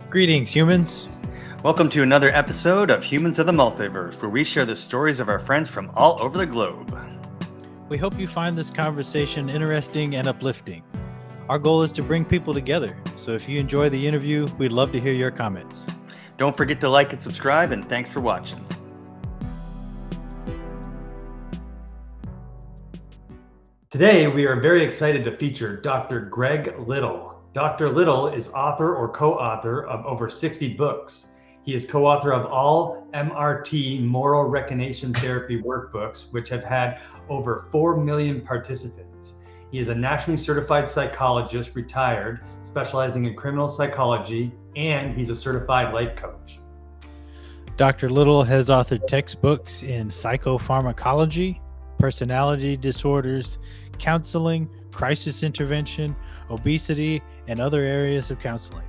Greetings, humans. Welcome to another episode of Humans of the Multiverse, where we share the stories of our friends from all over the globe. We hope you find this conversation interesting and uplifting. Our goal is to bring people together, so if you enjoy the interview, we'd love to hear your comments. Don't forget to like and subscribe, and thanks for watching. Today, we are very excited to feature Dr. Greg Little. Dr. Little is author or co-author of over 60 books. He is co-author of all MRT Moral Reconation Therapy workbooks, which have had over 4 million participants. He is a nationally certified psychologist, retired, specializing in criminal psychology, and he's a certified life coach. Dr. Little has authored textbooks in psychopharmacology, personality disorders, counseling, crisis intervention, obesity, and other areas of counseling.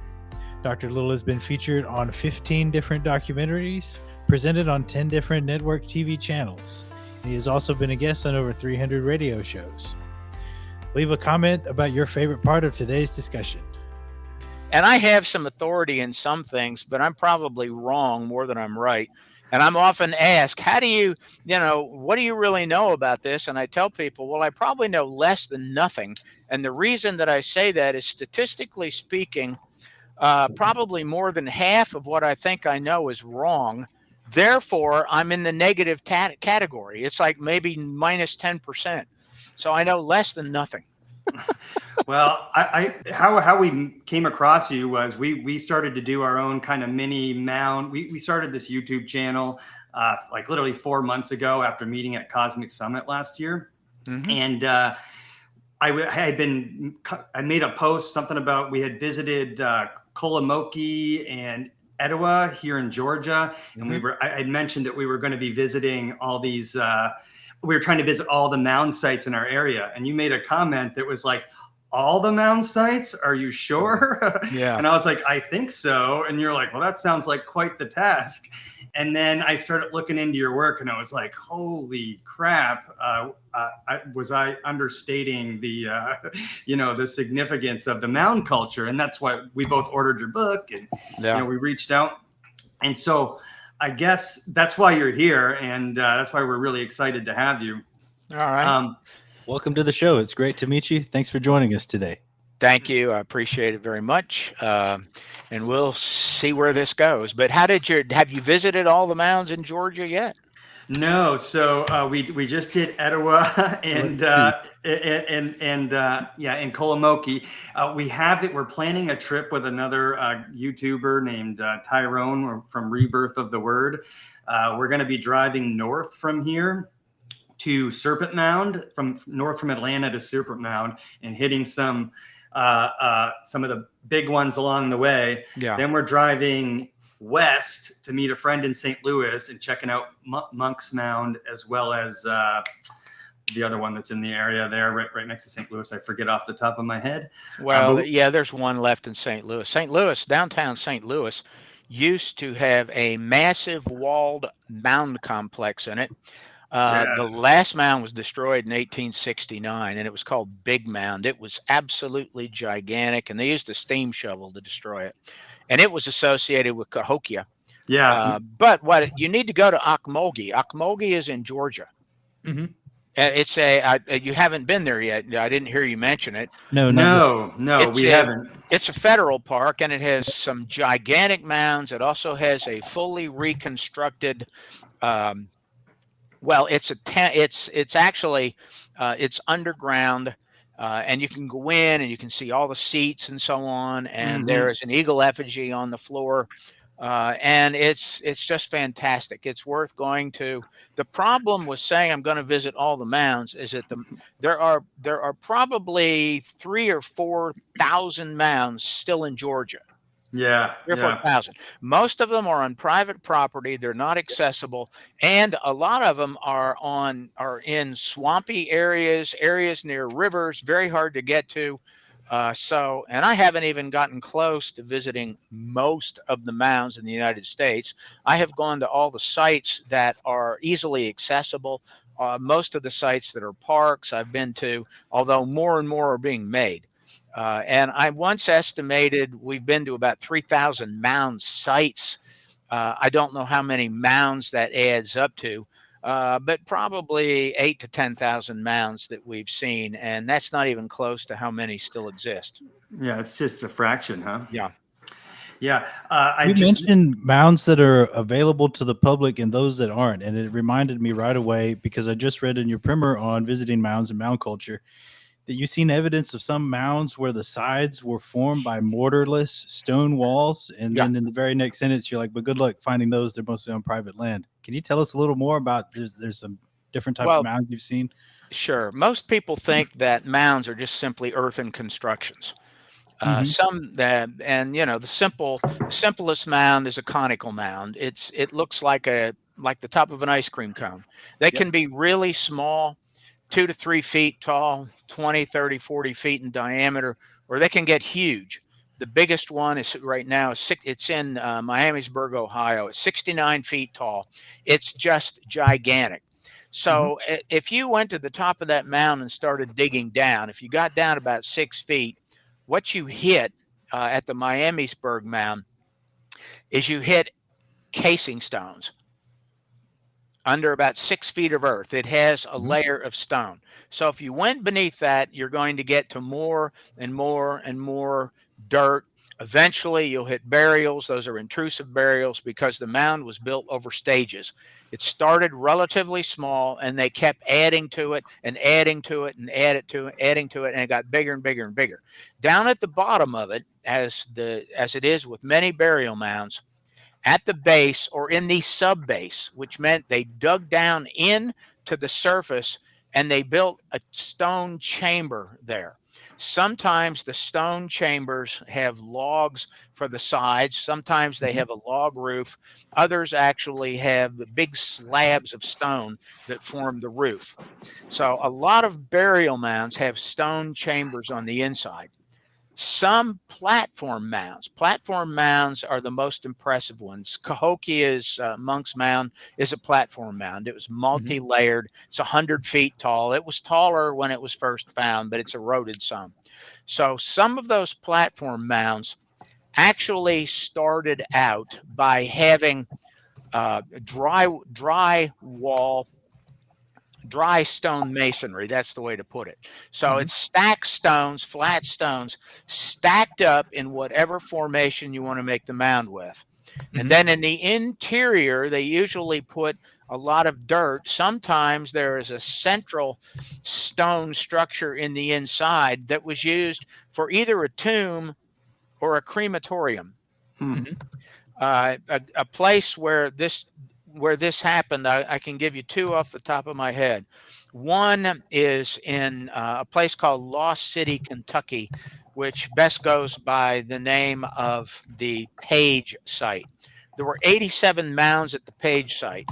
Dr. Little has been featured on 15 different documentaries, presented on 10 different network TV channels. He has also been a guest on over 300 radio shows. Leave a comment about your favorite part of today's discussion. And I have some authority in some things, but I'm probably wrong more than I'm right. And I'm often asked, what do you really know about this? And I tell people, well, I probably know less than nothing. And the reason that I say that is, statistically speaking, probably more than half of what I think I know is wrong. Therefore, I'm in the negative category. It's like maybe minus 10%. So I know less than nothing. Well, how we came across you was we started to do our own kind of mini Mound. We started this YouTube channel like literally 4 months ago after meeting at Cosmic Summit last year. Mm-hmm. And I made a post, something about we had visited Kolomoki and Etowah here in Georgia. Mm-hmm. And I had mentioned that we were going to be visiting all these, we were trying to visit all the Mound sites in our area. And you made a comment that was like, all the Mound sites? Are you sure? Yeah. And I was like, I think so. And you're like, well, that sounds like quite the task. And then I started looking into your work, and I was like, holy crap. Was I understating the, the significance of the Mound culture? And that's why we both ordered your book, and we reached out. And so I guess that's why you're here, and that's why we're really excited to have you. All right. Welcome to the show. It's great to meet you. Thanks for joining us today. Thank you. I appreciate it very much. And we'll see where this goes. But have you visited all the mounds in Georgia yet? No. So we just did Etowah and in Kolomoki. We're planning a trip with another YouTuber named Tyrone from Rebirth of the Word. We're going to be driving north from here to Serpent Mound, from Atlanta to Serpent Mound, and hitting some of the big ones along the way. Yeah. Then we're driving west to meet a friend in St. Louis and checking out Monk's Mound, as well as the other one that's in the area there, right next to St. Louis. I forget off the top of my head. Well, there's one left in St. Louis. St. Louis, downtown St. Louis, used to have a massive walled mound complex in it. The last mound was destroyed in 1869, and it was called Big Mound. It was absolutely gigantic, and they used a steam shovel to destroy it. And it was associated with Cahokia. Yeah. But you need to go to Ocmulgee. Ocmulgee is in Georgia. Mm-hmm. It's you haven't been there yet. I didn't hear you mention it. No, we haven't. It's a federal park, and it has some gigantic mounds. It also has a fully reconstructed. It's actually underground, and you can go in and you can see all the seats and so on. And mm-hmm. There is an eagle effigy on the floor, and it's just fantastic. It's worth going to. The problem with saying I'm going to visit all the mounds is that there are probably 3,000 or 4,000 mounds still in Georgia. Yeah. 4,000. Most of them are on private property. They're not accessible. And a lot of them are in swampy areas near rivers, very hard to get to. And I haven't even gotten close to visiting most of the mounds in the United States. I have gone to all the sites that are easily accessible. Most of the sites that are parks I've been to, although more and more are being made. And I once estimated we've been to about 3,000 mound sites. I don't know how many mounds that adds up to, but probably 8 to 10,000 mounds that we've seen, and that's not even close to how many still exist. Yeah, it's just a fraction, huh? Yeah. Yeah. You mentioned mounds that are available to the public and those that aren't. And it reminded me right away, because I just read in your primer on visiting mounds and mound culture, that you've seen evidence of some mounds where the sides were formed by mortarless stone walls. And Yeah. then in the very next sentence, you're like, but good luck finding those. They're mostly on private land. Can you tell us a little more about there's some different types of Well, mounds you've seen? sure. Most people think that mounds are just simply earthen constructions. Mhm. Some that, and the simplest mound is a conical mound. It looks like the top of an ice cream cone. They can be really small, 2 to 3 feet tall, 20, 30, 40 feet in diameter, or they can get huge. The biggest one is right now. It's in Miamisburg, Ohio. It's 69 feet tall. It's just gigantic. So if you went to the top of that mountain and started digging down, if you got down about 6 feet, what you hit at the Miamisburg Mound is you hit casing stones under about 6 feet of earth. It has a layer of stone. So if you went beneath that, you're going to get to more and more and more dirt. Eventually, you'll hit burials. Those are intrusive burials because the mound was built over stages. It started relatively small, and they kept adding to it and adding to it and adding to it, and it got bigger and bigger and bigger. Down at the bottom of it, as it is with many burial mounds, at the base or in the sub base, which meant they dug down in to the surface and they built a stone chamber there. Sometimes the stone chambers have logs for the sides. Sometimes they have a log roof. Others actually have big slabs of stone that form the roof. So a lot of burial mounds have stone chambers on the inside. Some platform mounds are the most impressive ones. Cahokia's Monk's Mound is a platform mound. It was multi-layered. It's 100 feet tall. It was taller when it was first found, but it's eroded some. So some of those platform mounds actually started out by having dry stone masonry. That's the way to put it. So it's stacked stones, flat stones, stacked up in whatever formation you want to make the mound with. And then in the interior, they usually put a lot of dirt. Sometimes there is a central stone structure in the inside that was used for either a tomb or a crematorium. A place where this happened, I can give you two off the top of my head. One is in a place called Lost City, Kentucky, which best goes by the name of the Page site. There were 87 mounds at the Page site.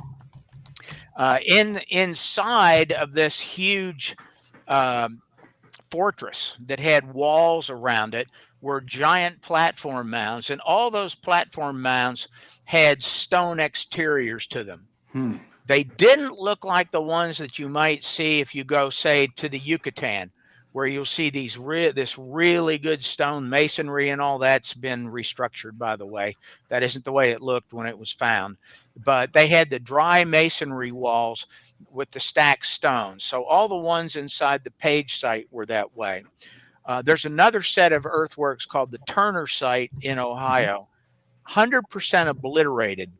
Inside of this huge fortress that had walls around it were giant platform mounds, and all those platform mounds had stone exteriors to them. They didn't look like the ones that you might see if you go, say, to the Yucatan, where you'll see this really good stone masonry, and all that's been restructured, by the way. That isn't the way it looked when it was found. But they had the dry masonry walls with the stacked stones. So all the ones inside the Page site were that way. There's another set of earthworks called the Turner site in Ohio, 100% obliterated.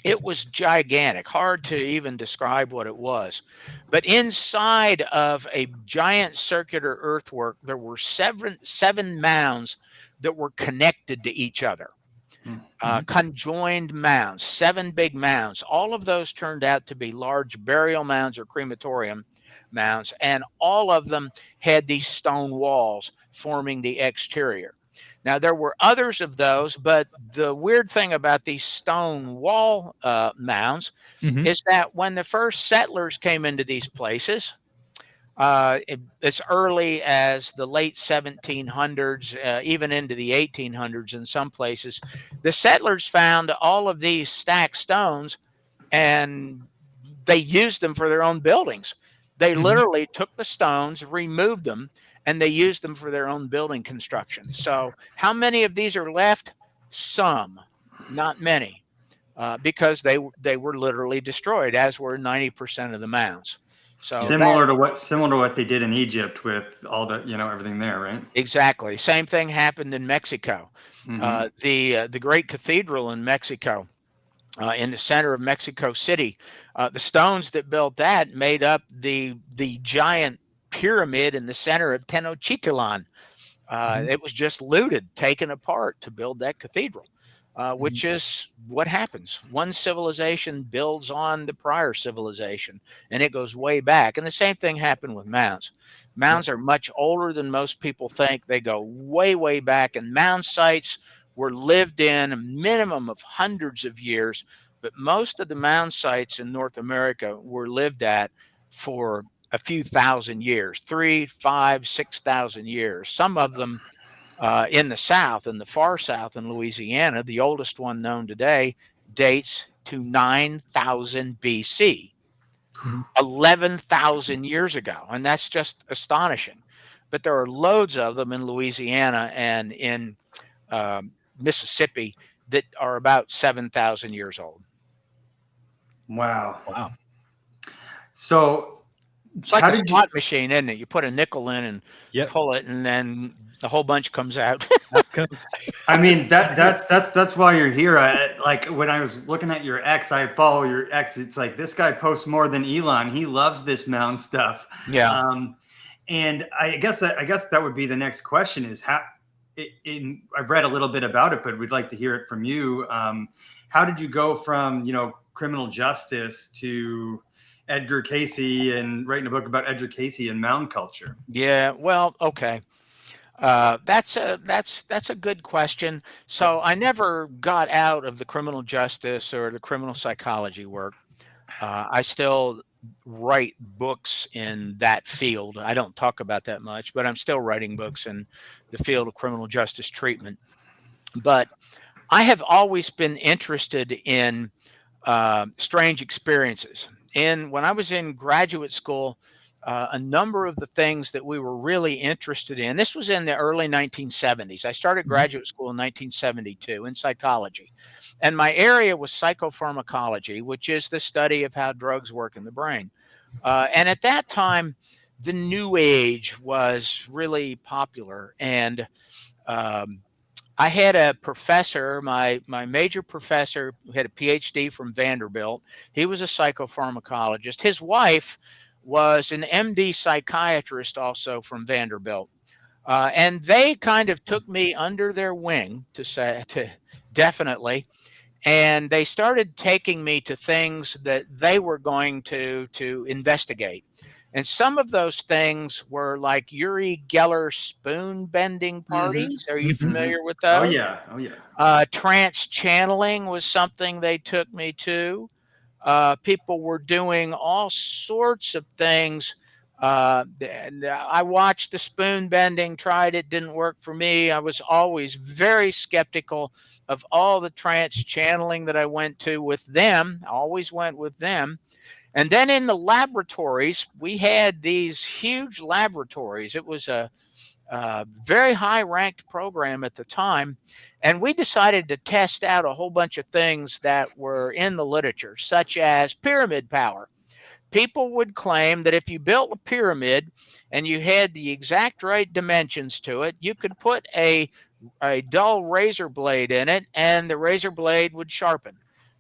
It was gigantic, hard to even describe what it was. But inside of a giant circular earthwork, there were seven mounds that were connected to each other. Conjoined mounds, 7 big mounds. All of those turned out to be large burial mounds or crematorium mounds, and all of them had these stone walls forming the exterior. Now, there were others of those, but the weird thing about these stone wall mounds is that when the first settlers came into these places, as early as the late 1700s, even into the 1800s in some places, the settlers found all of these stacked stones and they used them for their own buildings. They literally took the stones, removed them, and they used them for their own building construction. So how many of these are left? Some, not many, because they were literally destroyed, as were 90% of the mounds. So similar to what they did in Egypt with all the everything there, right? Exactly. Same thing happened in Mexico. The great cathedral in Mexico, in the center of Mexico City, the stones that built that made up the giant pyramid in the center of Tenochtitlan. It was just looted, taken apart to build that cathedral, which is what happens. One civilization builds on the prior civilization, and it goes way back. And the same thing happened with mounds. Mounds are much older than most people think. They go way, way back, and mound sites were lived in a minimum of hundreds of years. But most of the mound sites in North America were lived at for a few thousand years, 3, 5, 6,000 years. Some of them in the South, in the far South in Louisiana, the oldest one known today dates to 9,000 BC, 11,000 years ago. And that's just astonishing. But there are loads of them in Louisiana and in Mississippi that are about 7,000 years old. Wow. So it's like a slot machine, isn't it? You put a nickel in and pull it, and then a whole bunch comes out. I mean, that's why you're here. Like when I was looking at your ex, I follow your ex. It's like this guy posts more than Elon. He loves this mound stuff. Yeah. And I guess that would be the next question: is how? I've read a little bit about it, but we'd like to hear it from you. How did you go from criminal justice to Edgar Cayce and writing a book about Edgar Cayce and mound culture? Yeah, well, okay. That's a good question. So I never got out of the criminal justice or the criminal psychology work. I still write books in that field. I don't talk about that much, but I'm still writing books in the field of criminal justice treatment. But I have always been interested in strange experiences. And when I was in graduate school, a number of the things that we were really interested in, this was in the early 1970s. I started graduate school in 1972 in psychology. And my area was psychopharmacology, which is the study of how drugs work in the brain. And at that time, the New Age was really popular. And I had a professor, my major professor, who had a PhD from Vanderbilt. He was a psychopharmacologist. His wife was an MD psychiatrist also from Vanderbilt. And they kind of took me under their wing, definitely. And they started taking me to things that they were going to investigate. And some of those things were like Uri Geller spoon bending parties. Are you familiar with those? Oh yeah. Trance channeling was something they took me to. People were doing all sorts of things. And I watched the spoon bending, tried it, didn't work for me. I was always very skeptical of all the trance channeling that I went to with them. I always went with them. And then in the laboratories, we had these huge laboratories. It was a very high ranked program at the time. And we decided to test out a whole bunch of things that were in the literature, such as pyramid power. People would claim that if you built a pyramid and you had the exact right dimensions to it, you could put a dull razor blade in it and the razor blade would sharpen.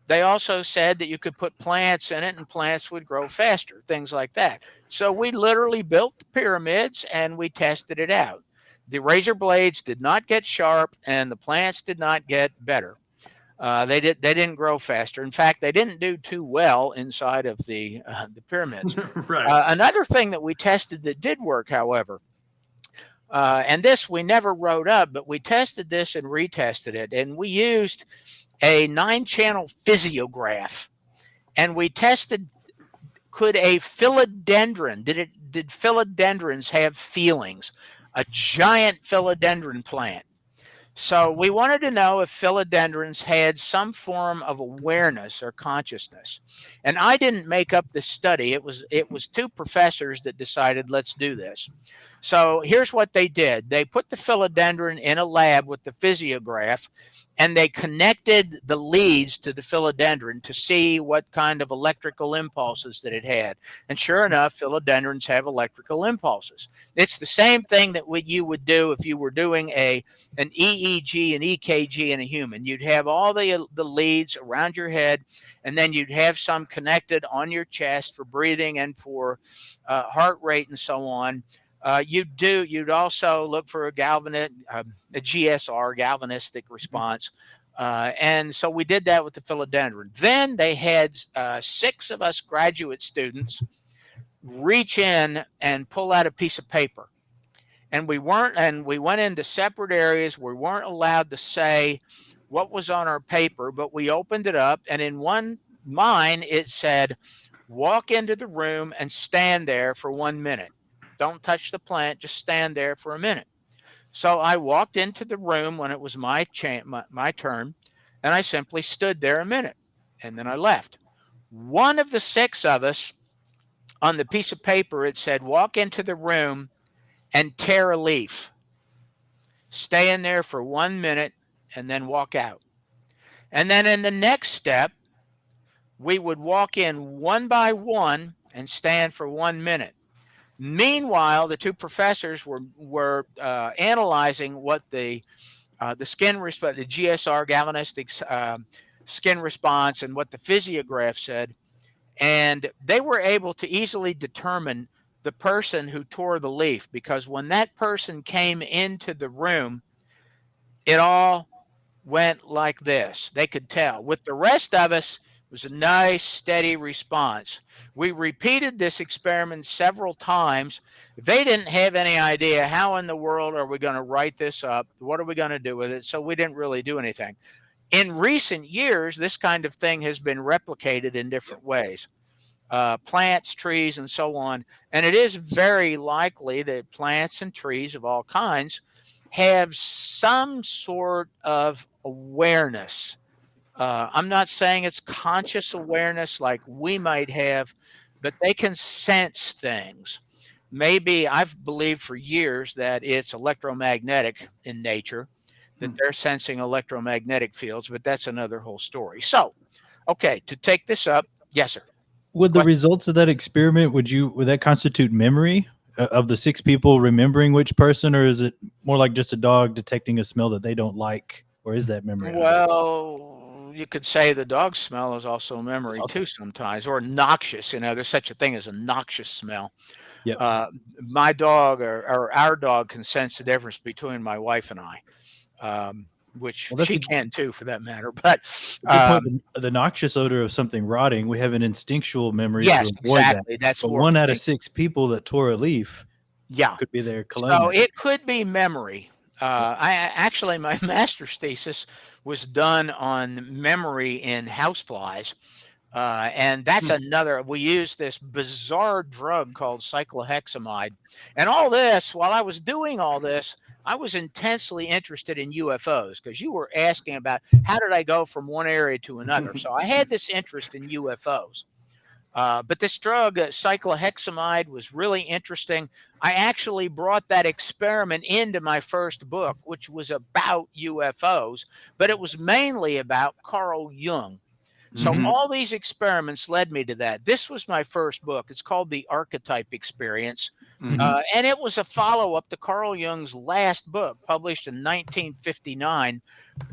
They also said that you could put plants in it and plants would grow faster, things like that. So we literally built the pyramids and we tested it out. The razor blades did not get sharp and the plants did not get better. They didn't grow faster. In fact, they didn't do too well inside of the pyramids. Right. Another thing that we tested that did work, however, and this we never wrote up, but we tested this and retested it, and we used a 9-channel physiograph, and we tested, could a philodendron, did philodendrons have feelings? A giant philodendron plant. So we wanted to know if philodendrons had some form of awareness or consciousness. And I didn't make up this study. It was two professors that decided, let's do this. So here's what they did. They put the philodendron in a lab with the physiograph, and they connected the leads to the philodendron to see what kind of electrical impulses that it had. And sure enough, philodendrons have electrical impulses. It's the same thing that you would do if you were doing an EEG and EKG in a human. You'd have all the leads around your head, and then you'd have some connected on your chest for breathing and for heart rate and so on. You'd also look for a GSR, galvanistic response. And so we did that with the philodendron. Then they had 6 of us graduate students reach in and pull out a piece of paper. And we went into separate areas. We weren't allowed to say what was on our paper, but we opened it up. And in mine, it said, walk into the room and stand there for 1 minute. Don't touch the plant, just stand there for a minute. So I walked into the room when it was my turn, and I simply stood there a minute, and then I left. One of the 6 of us, on the piece of paper, it said, walk into the room and tear a leaf. Stay in there for 1 minute and then walk out. And then in the next step, we would walk in one by one and stand for 1 minute. Meanwhile, the two professors were analyzing what the skin response, the GSR, galvanistic skin response, and what the physiograph said, and they were able to easily determine the person who tore the leaf, because when that person came into the room, it all went like this. They could tell. With the rest of us, it was a nice, steady response. We repeated this experiment several times. They didn't have any idea how in the world are we going to write this up? What are we going to do with it? So we didn't really do anything. In recent years, this kind of thing has been replicated in different ways. Plants, trees, and so on. And it is very likely that plants and trees of all kinds have some sort of awareness. I'm not saying it's conscious awareness like we might have, but they can sense things. Maybe I've believed for years that it's electromagnetic in nature, that they're sensing electromagnetic fields, but that's another whole story. So, okay, to take this up, yes, sir. Would the results of that experiment, would that constitute memory of the 6 people remembering which person, or is it more like just a dog detecting a smell that they don't like, or is that memory? Well, you could say the dog smell is also memory too sometimes, or noxious. There's such a thing as a noxious smell. Yep. My dog or our dog can sense the difference between my wife and I. Which she can too, for that matter. But the noxious odor of something rotting, we have an instinctual memory. Yes, to avoid exactly. That's but 1 out of 6 people that tore a leaf, could be their cologne. So it could be memory. My master's thesis was done on memory in houseflies. And that's another, we use this bizarre drug called cyclohexamide. And all this, while I was doing all this, I was intensely interested in UFOs, because you were asking about how did I go from one area to another. So I had this interest in UFOs. But this drug, cyclohexamide, was really interesting. I actually brought that experiment into my first book, which was about UFOs, but it was mainly about Carl Jung. So all these experiments led me to that. This was my first book. It's called The Archetype Experience. And it was a follow-up to Carl Jung's last book, published in 1959,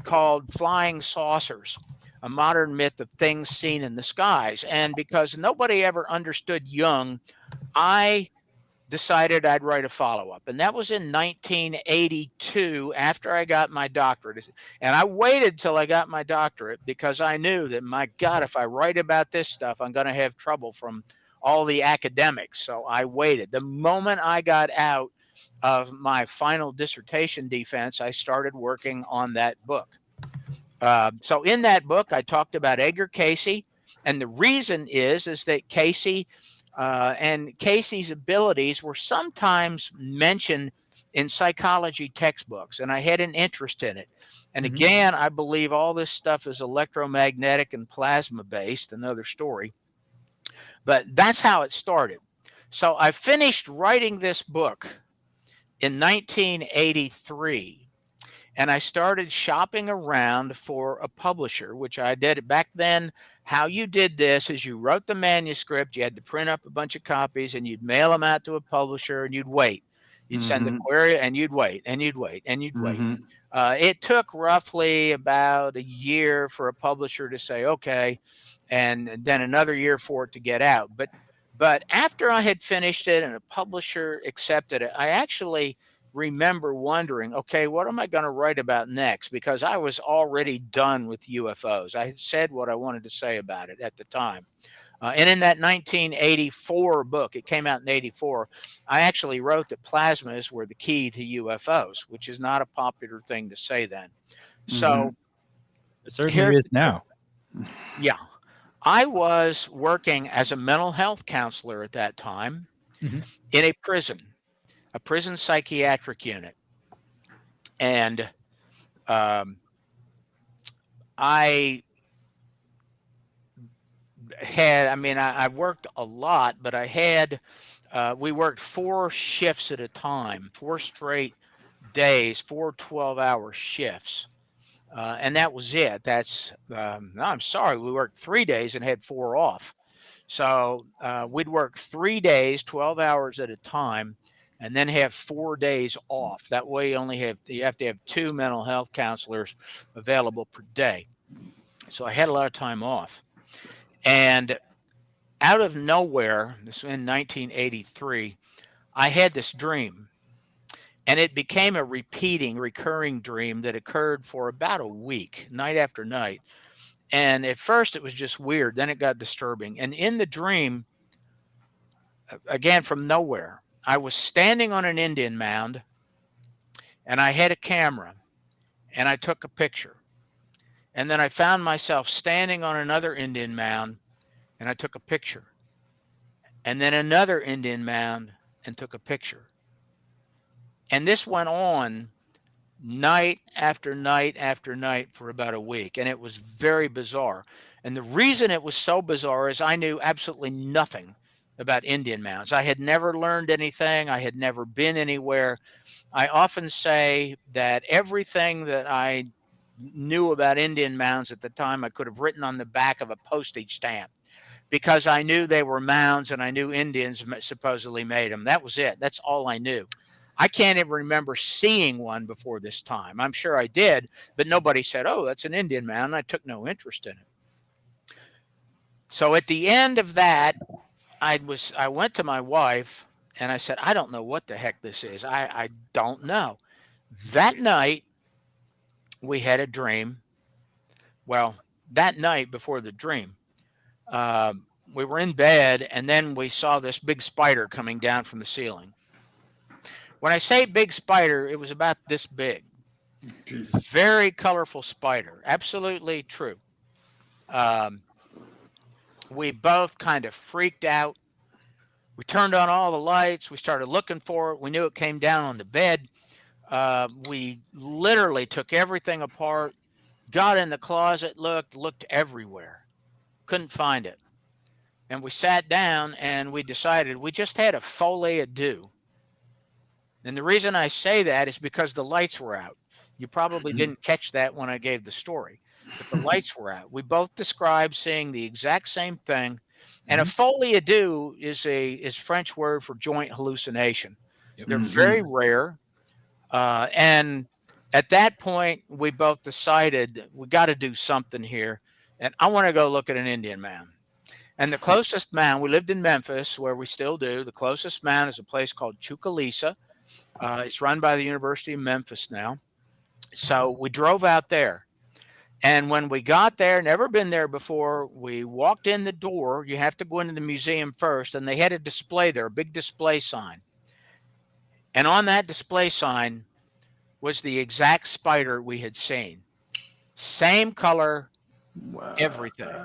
called Flying Saucers, a modern myth of things seen in the skies. And because nobody ever understood Jung, I decided I'd write a follow-up. And that was in 1982, after I got my doctorate. And I waited till I got my doctorate, because I knew that, my God, if I write about this stuff, I'm going to have trouble from all the academics. So I waited. The moment I got out of my final dissertation defense, I started working on that book. So in that book, I talked about Edgar Cayce. And the reason is that Cayce and Casey's abilities were sometimes mentioned in psychology textbooks, and I had an interest in it. And Mhm. again, I believe all this stuff is electromagnetic and plasma based, another story. But that's how it started. So I finished writing this book in 1983, and I started shopping around for a publisher, which I did back then. How you did this is you wrote the manuscript, you had to print up a bunch of copies, and you'd mail them out to a publisher, and you'd wait. You'd send the Mm-hmm. query, and you'd wait, and you'd wait, and you'd wait. Mm-hmm. It took roughly about a year for a publisher to say, okay, and then another year for it to get out. But after I had finished it and a publisher accepted it, I actually remember wondering, okay, what am I going to write about next? Because I was already done with UFOs. I had said what I wanted to say about it at the time. And in that 1984 book, it came out in 84, I actually wrote that plasmas were the key to UFOs, which is not a popular thing to say then. So It certainly here's is now. yeah, I was working as a mental health counselor at that time Mhm. in a prison psychiatric unit. And I had, I mean, I worked a lot, but I had, we worked 4 shifts at a time, 4 straight days, 4 12-hour shifts. And that was it. No, I'm sorry, we worked 3 days and had 4 off. So we'd work 3 days, 12 hours at a time, and then have 4 days off. That way you have to have 2 mental health counselors available per day. So I had a lot of time off. And out of nowhere, this was in 1983, I had this dream. And it became a recurring dream that occurred for about a week, night after night. And at first it was just weird. Then it got disturbing. And in the dream, again from nowhere, I was standing on an Indian mound and I had a camera and I took a picture. And then I found myself standing on another Indian mound and I took a picture. And then another Indian mound and took a picture. And this went on night after night after night for about a week. And it was very bizarre. And the reason it was so bizarre is I knew absolutely nothing about Indian mounds. I had never learned anything, I had never been anywhere. I often say that everything that I knew about Indian mounds at the time, I could have written on the back of a postage stamp because I knew they were mounds and I knew Indians supposedly made them. That was it. That's all I knew. I can't even remember seeing one before this time. I'm sure I did, but nobody said, oh, that's an Indian mound. I took no interest in it. So at the end of that, I went to my wife and I said, I don't know what the heck this is. I don't know. That night, we had a dream. Well, that night before the dream, we were in bed and then we saw this big spider coming down from the ceiling. When I say big spider, it was about this big. Jesus. Very colorful spider. Absolutely true. We both kind of freaked out. We turned on all the lights. We started looking for it. We knew it came down on the bed. We literally took everything apart, got in the closet, looked everywhere, couldn't find it. And we sat down and we decided we just had a folie à deux. And the reason I say that is because the lights were out. You probably didn't catch that when I gave the story, but the lights were out. We both described seeing the exact same thing. And a folie à deux is French word for joint hallucination. Yep. They're very rare. And at that point, we both decided we got to do something here. And I want to go look at an Indian mound. And the closest mound, we lived in Memphis, where we still do. The closest mound is a place called Chucalissa. It's run by the University of Memphis now. So we drove out there. And when we got there, never been there before, we walked in the door. You have to go into the museum first. And they had a display there, a big display sign. And on that display sign was the exact spider we had seen. Same color, Everything.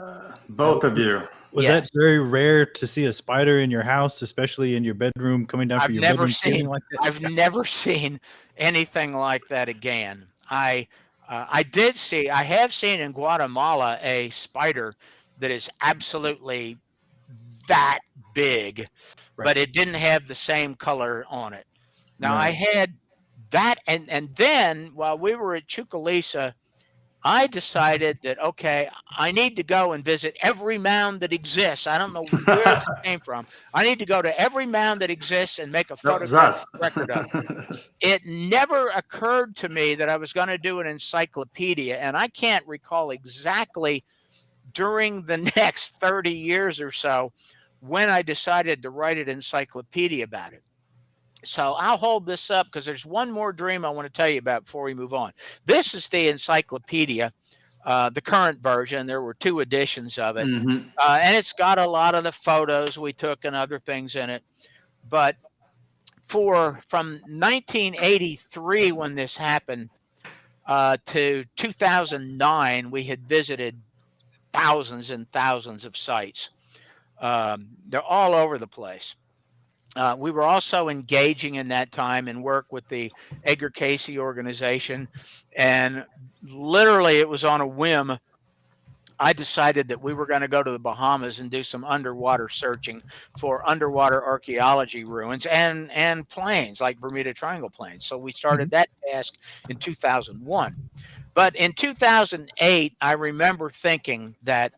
Both of you. Was Yes. that very rare to see a spider in your house, especially in your bedroom, coming down I've from your never bedroom ceiling seen like that? I've never seen anything like that again. I have seen in Guatemala a spider that is absolutely that big, Right. but it didn't have the same color on it. Now I Right. had that, and then while we were at Chucalissa, I decided that okay, I need to go and visit every mound that exists. I don't know where this came from. I need to go to every mound that exists and make a That was photographic us. record of it. It never occurred to me that I was going to do an encyclopedia, and I can't recall exactly during the next 30 years or so when I decided to write an encyclopedia about it. So I'll hold this up because there's one more dream I want to tell you about before we move on. This is the encyclopedia, the current version. There were two editions of it, Mhm. and it's got a lot of the photos we took and other things in it. But from 1983 when this happened to 2009, we had visited thousands and thousands of sites. They're all over the place. We were also engaging in that time in work with the Edgar Casey organization. And literally, it was on a whim. I decided that we were going to go to the Bahamas and do some underwater searching for underwater archaeology ruins and plains like Bermuda Triangle plains. So we started that task in 2001. But in 2008, I remember thinking that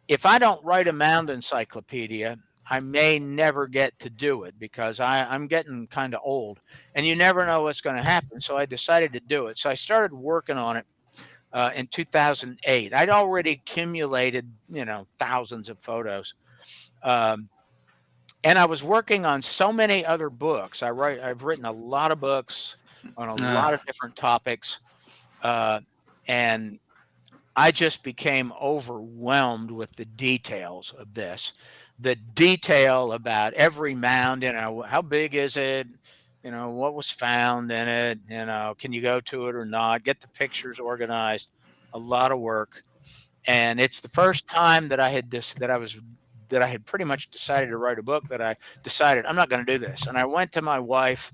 if I don't write a mound encyclopedia, I may never get to do it because I'm getting kind of old and you never know what's going to happen. So I decided to do it. So I started working on it in 2008. I'd already accumulated, thousands of photos. Um, and I was working on so many other books. I've written a lot of books on a lot of different topics. And I just became overwhelmed with the details of this. The detail about every mound, how big is it? What was found in it? Can you go to it or not? Get the pictures organized. A lot of work. And it's the first time that that I had pretty much decided to write a book that I decided I'm not going to do this. And I went to my wife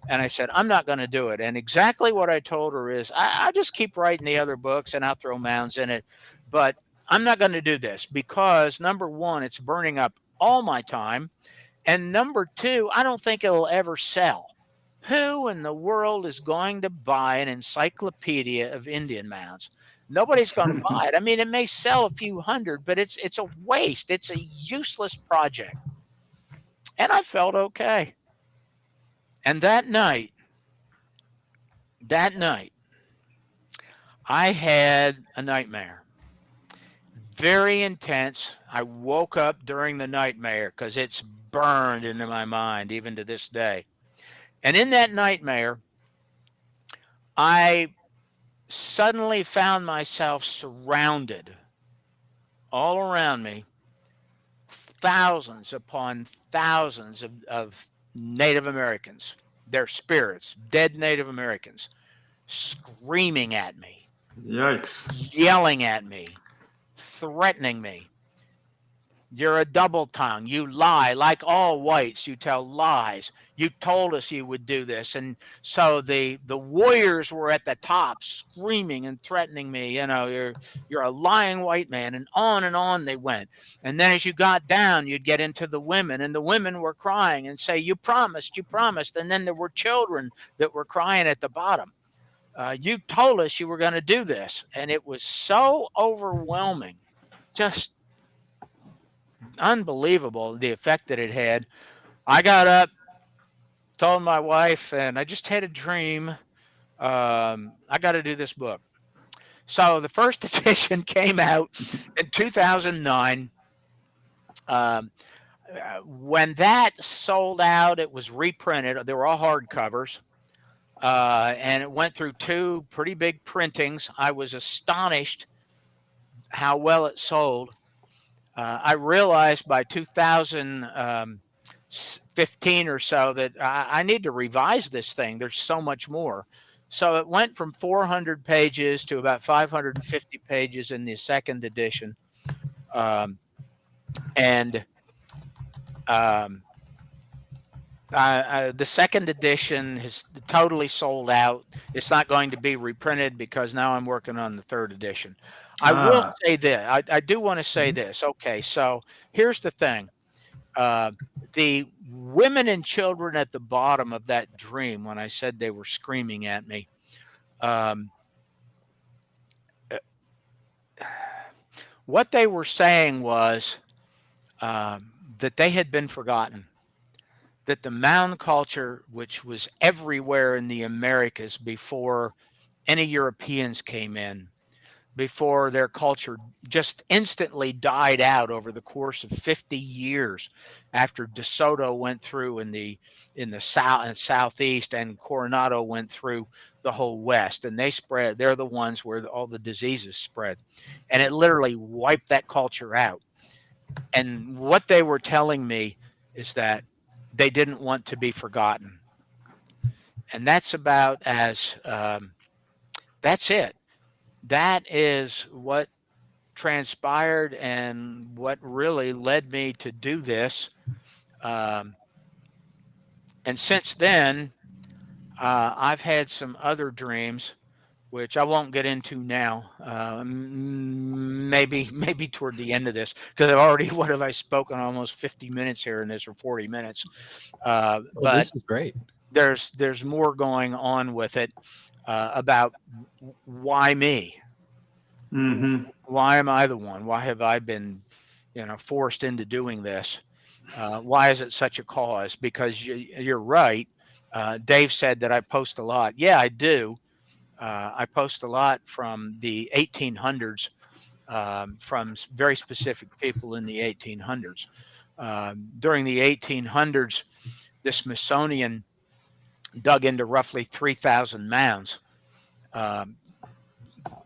and I said, I'm not going to do it. And exactly what I told her is, I'll just keep writing the other books and I'll throw mounds in it. But I'm not going to do this because number one, it's burning up all my time. And number two, I don't think it'll ever sell. Who in the world is going to buy an encyclopedia of Indian mounds? Nobody's going to buy it. I mean, it may sell a few hundred, but it's a waste. It's a useless project. And I felt okay. And that night, I had a nightmare. Very intense. I woke up during the nightmare because it's burned into my mind even to this day. And in that nightmare, I suddenly found myself surrounded all around me, thousands upon thousands of Native Americans, their spirits, dead Native Americans, screaming at me, Yikes. yelling at me, threatening me. You're a double tongue. You lie. Like all whites, you tell lies. You told us you would do this. And so the warriors were at the top screaming and threatening me, you're a lying white man, and on they went. And then as you got down, you'd get into the women, and the women were crying and say, you promised, you promised. And then there were children that were crying at the bottom. You told us you were going to do this. And it was so overwhelming. Just unbelievable the effect that it had. I got up, told my wife, and I just had a dream. I got to do this book. So the first edition came out in 2009. When that sold out, it was reprinted. They were all hardcovers. And it went through two pretty big printings. I was astonished how well it sold. I realized by 2015 or so that I need to revise this thing. There's so much more. So it went from 400 pages to about 550 pages in the second edition. And the second edition has totally sold out. It's not going to be reprinted because now I'm working on the third edition. I will say this. I do want to say this. Okay, so here's the thing. The women and children at the bottom of that dream, when I said they were screaming at me, what they were saying was that they had been forgotten, that the Mound culture, which was everywhere in the Americas before any Europeans came in, before their culture just instantly died out over the course of 50 years after DeSoto went through in the south and southeast, and Coronado went through the whole west, and they spread. They're the ones where all the diseases spread, and it literally wiped that culture out. And what they were telling me is that they didn't want to be forgotten, and that's about as that's it. That is what transpired and what really led me to do this. And since then, I've had some other dreams, which I won't get into now. Maybe toward the end of this, because I've already what have I spoken almost 50 minutes here in this, or 40 minutes. Well, But this is great. there's more going on with it about why me. Why am I the one? Why have I been, forced into doing this? Why is it such a cause? Because you're right. Dave said that I post a lot. Yeah, I do. I post a lot from the 1800s, from very specific people in the 1800s. During the 1800s, the Smithsonian dug into roughly 3,000 mounds.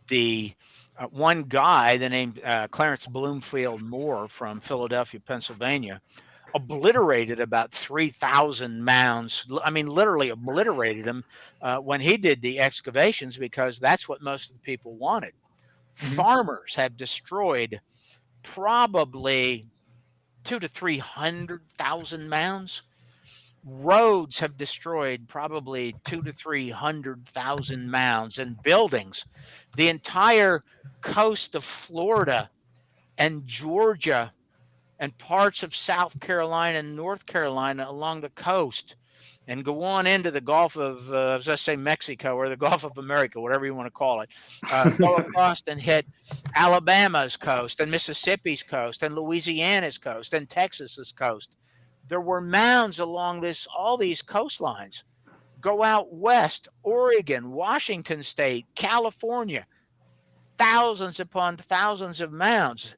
The one guy, the name Clarence Bloomfield Moore from Philadelphia, Pennsylvania, obliterated about 3,000 mounds. I mean, literally obliterated them when he did the excavations, because that's what most of the people wanted. Farmers have destroyed probably 200,000 to 300,000 mounds. Roads have destroyed probably 200,000 to 300,000 mounds, and buildings. The entire coast of Florida and Georgia and parts of South Carolina and North Carolina along the coast, and go on into the Gulf of, let's say, Mexico, or the Gulf of America, whatever you want to call it, go across and hit Alabama's coast and Mississippi's coast and Louisiana's coast and Texas's coast. There were mounds along all these coastlines. Go out west, Oregon, Washington State, California, thousands upon thousands of mounds.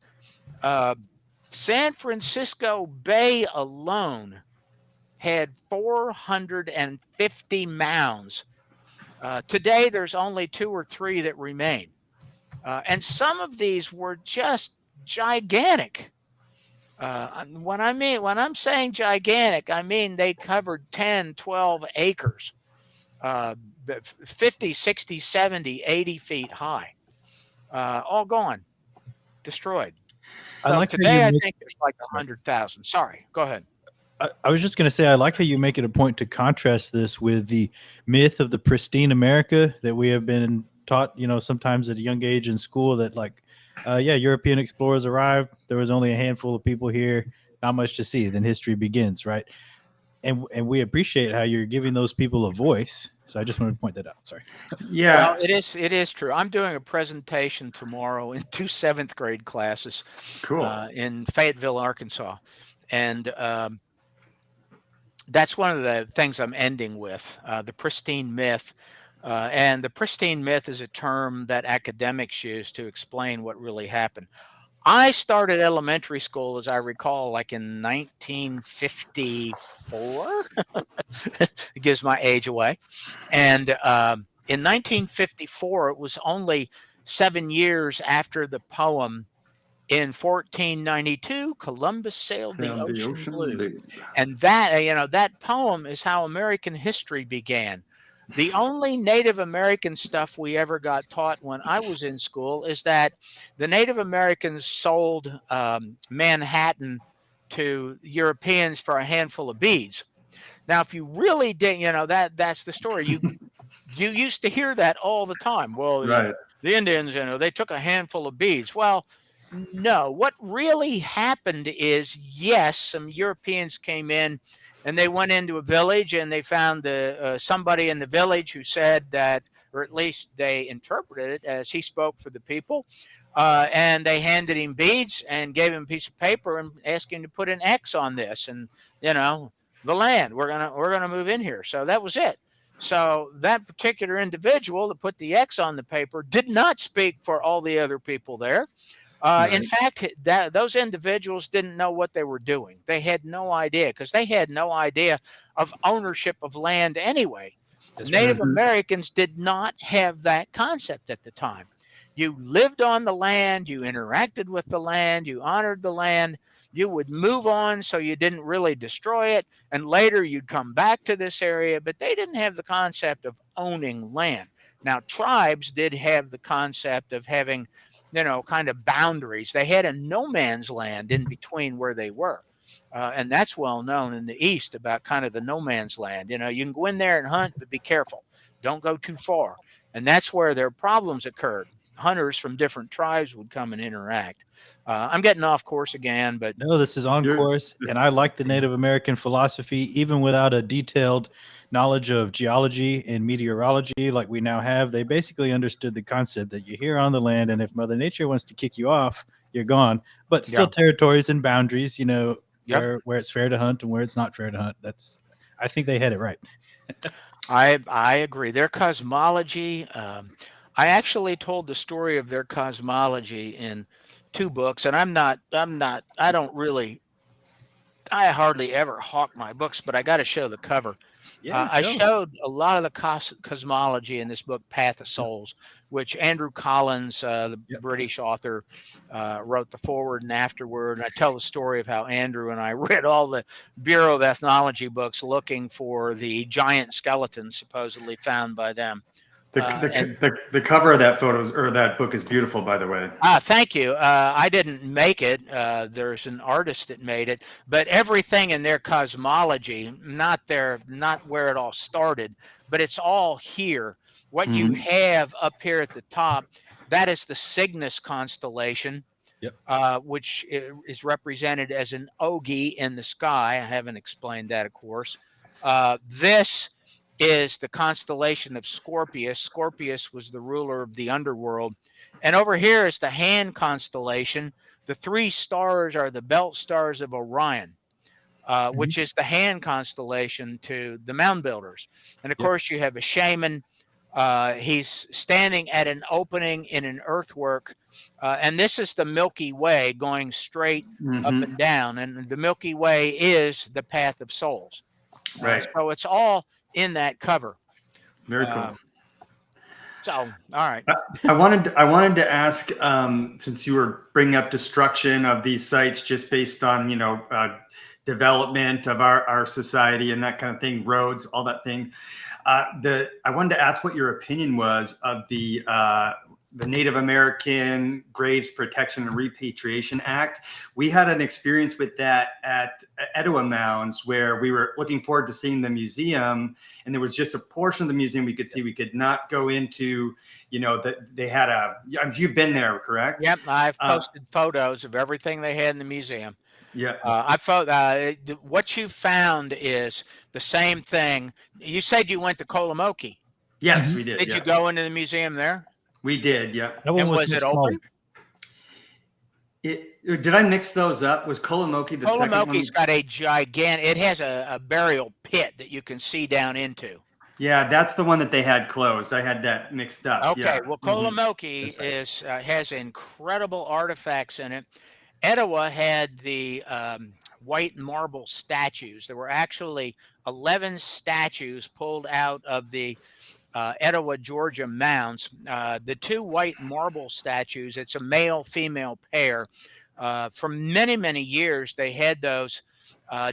San Francisco Bay alone had 450 mounds. Today, there's only 2 or 3 that remain. And some of these were just gigantic. When I'm saying gigantic, I mean they covered 10, 12 acres, 50, 60, 70, 80 feet high, all gone, destroyed. So today, I think there's like 100,000. Sorry, go ahead. I was just going to say, I like how you make it a point to contrast this with the myth of the pristine America that we have been taught, sometimes at a young age in school, that European explorers arrived. There was only a handful of people here, not much to see. Then history begins, right? And we appreciate how you're giving those people a voice. So I just wanted to point that out. Sorry. Yeah. Well, it is true. I'm doing a presentation tomorrow in 2 7th grade classes. Cool. In Fayetteville, Arkansas. And that's one of the things I'm ending with, the pristine myth. And the pristine myth is a term that academics use to explain what really happened. I started elementary school, as I recall, like in 1954. It gives my age away. And in 1954, it was only 7 years after the poem, in 1492, Columbus sailed the ocean blue. And that, that poem is how American history began. The only Native American stuff we ever got taught when I was in school is that the Native Americans sold Manhattan to Europeans for a handful of beads. Now, if you really did, that's the story. You used to hear that all the time. Well, Right. the Indians, they took a handful of beads. Well, no. What really happened is, yes, some Europeans came in and they went into a village and they found somebody in the village who said that, or at least they interpreted it as he spoke for the people. And they handed him beads and gave him a piece of paper and asked him to put an X on this, and the land, we're gonna move in here. So that was it. So that particular individual that put the X on the paper did not speak for all the other people there. In Right. fact, those individuals didn't know what they were doing. They had no idea, because they had no idea of ownership of land anyway. That's Native right. Mhm. Americans did not have that concept at the time. You lived on the land, you interacted with the land, you honored the land. You would move on so you didn't really destroy it. And later you'd come back to this area, but they didn't have the concept of owning land. Now, tribes did have the concept of having, kind of boundaries. They had a no man's land in between where they were. And that's well known in the East about kind of the no man's land. You can go in there and hunt, but be careful. Don't go too far. And that's where their problems occurred. Hunters from different tribes would come and interact. I'm getting off course again, but No, this is on You're- course. And I like the Native American philosophy, even without a detailed knowledge of geology and meteorology like we now have. They basically understood the concept that you're here on the land, and if Mother Nature wants to kick you off, you're gone. But still yeah, territories and boundaries, yep. where it's fair to hunt and where it's not fair to hunt. I think they had it right. I agree. Their cosmology. I actually told the story of their cosmology in two books, and I don't really. I hardly ever hawk my books, but I got to show the cover. Yeah, I tell us. showed a lot of the cosmology in this book, Path of Souls, which Andrew Collins, the Yep. British author, wrote the forward and afterward. And I tell the story of how Andrew and I read all the Bureau of Ethnology books looking for the giant skeletons supposedly found by them. The, And the cover of that photos or that book is beautiful, by the way. Thank you. I didn't make it. There's an artist that made it, but everything in their cosmology, not where it all started, but it's all here. What you Mhm. have up here at the top, that is the Cygnus constellation, Yep. which is represented as an ogie in the sky. I haven't explained that, of course. This is the constellation of Scorpius. Scorpius was the ruler of the underworld. And over here is the Hand constellation. The three stars are the belt stars of Orion, which is the Hand constellation to the mound builders. And of Yep. course, you have a shaman. He's standing at an opening in an earthwork. And this is the Milky Way going straight up Mhm. and down. And the Milky Way is the path of souls. Right. So it's all in that cover. Very Uh, cool. so, all right. I wanted to ask, since you were bringing up destruction of these sites just based on development of our society and that kind of thing, roads, all that thing. I wanted to ask what your opinion was of the Native American Graves Protection and Repatriation Act. We had an experience with that at Etowah Mounds, where we were looking forward to seeing the museum, and there was just a portion of the museum we could see. We could not go into, that they had you've been there, correct? Yep, I've posted photos of everything they had in the museum. Yeah. What you found is the same thing. You said you went to Kolomoki. Yes, Mhm. we did. Did you Yeah, go into the museum there? we did. Yeah. That one And was was it much smaller. open? Did I mix those up? Was Kolomoki the second one? Kolomoki's got a gigantic. It has a burial pit that you can see down into. Yeah, that's the one that they had closed. I had that mixed up. Okay, Yeah. well, Mhm. Kolomoki That's right. has incredible artifacts in it. Etowah had the white marble statues. There were actually 11 statues pulled out of the Etowah, Georgia mounds. The two white marble statues, it's a male female pair. For many, many years, they had those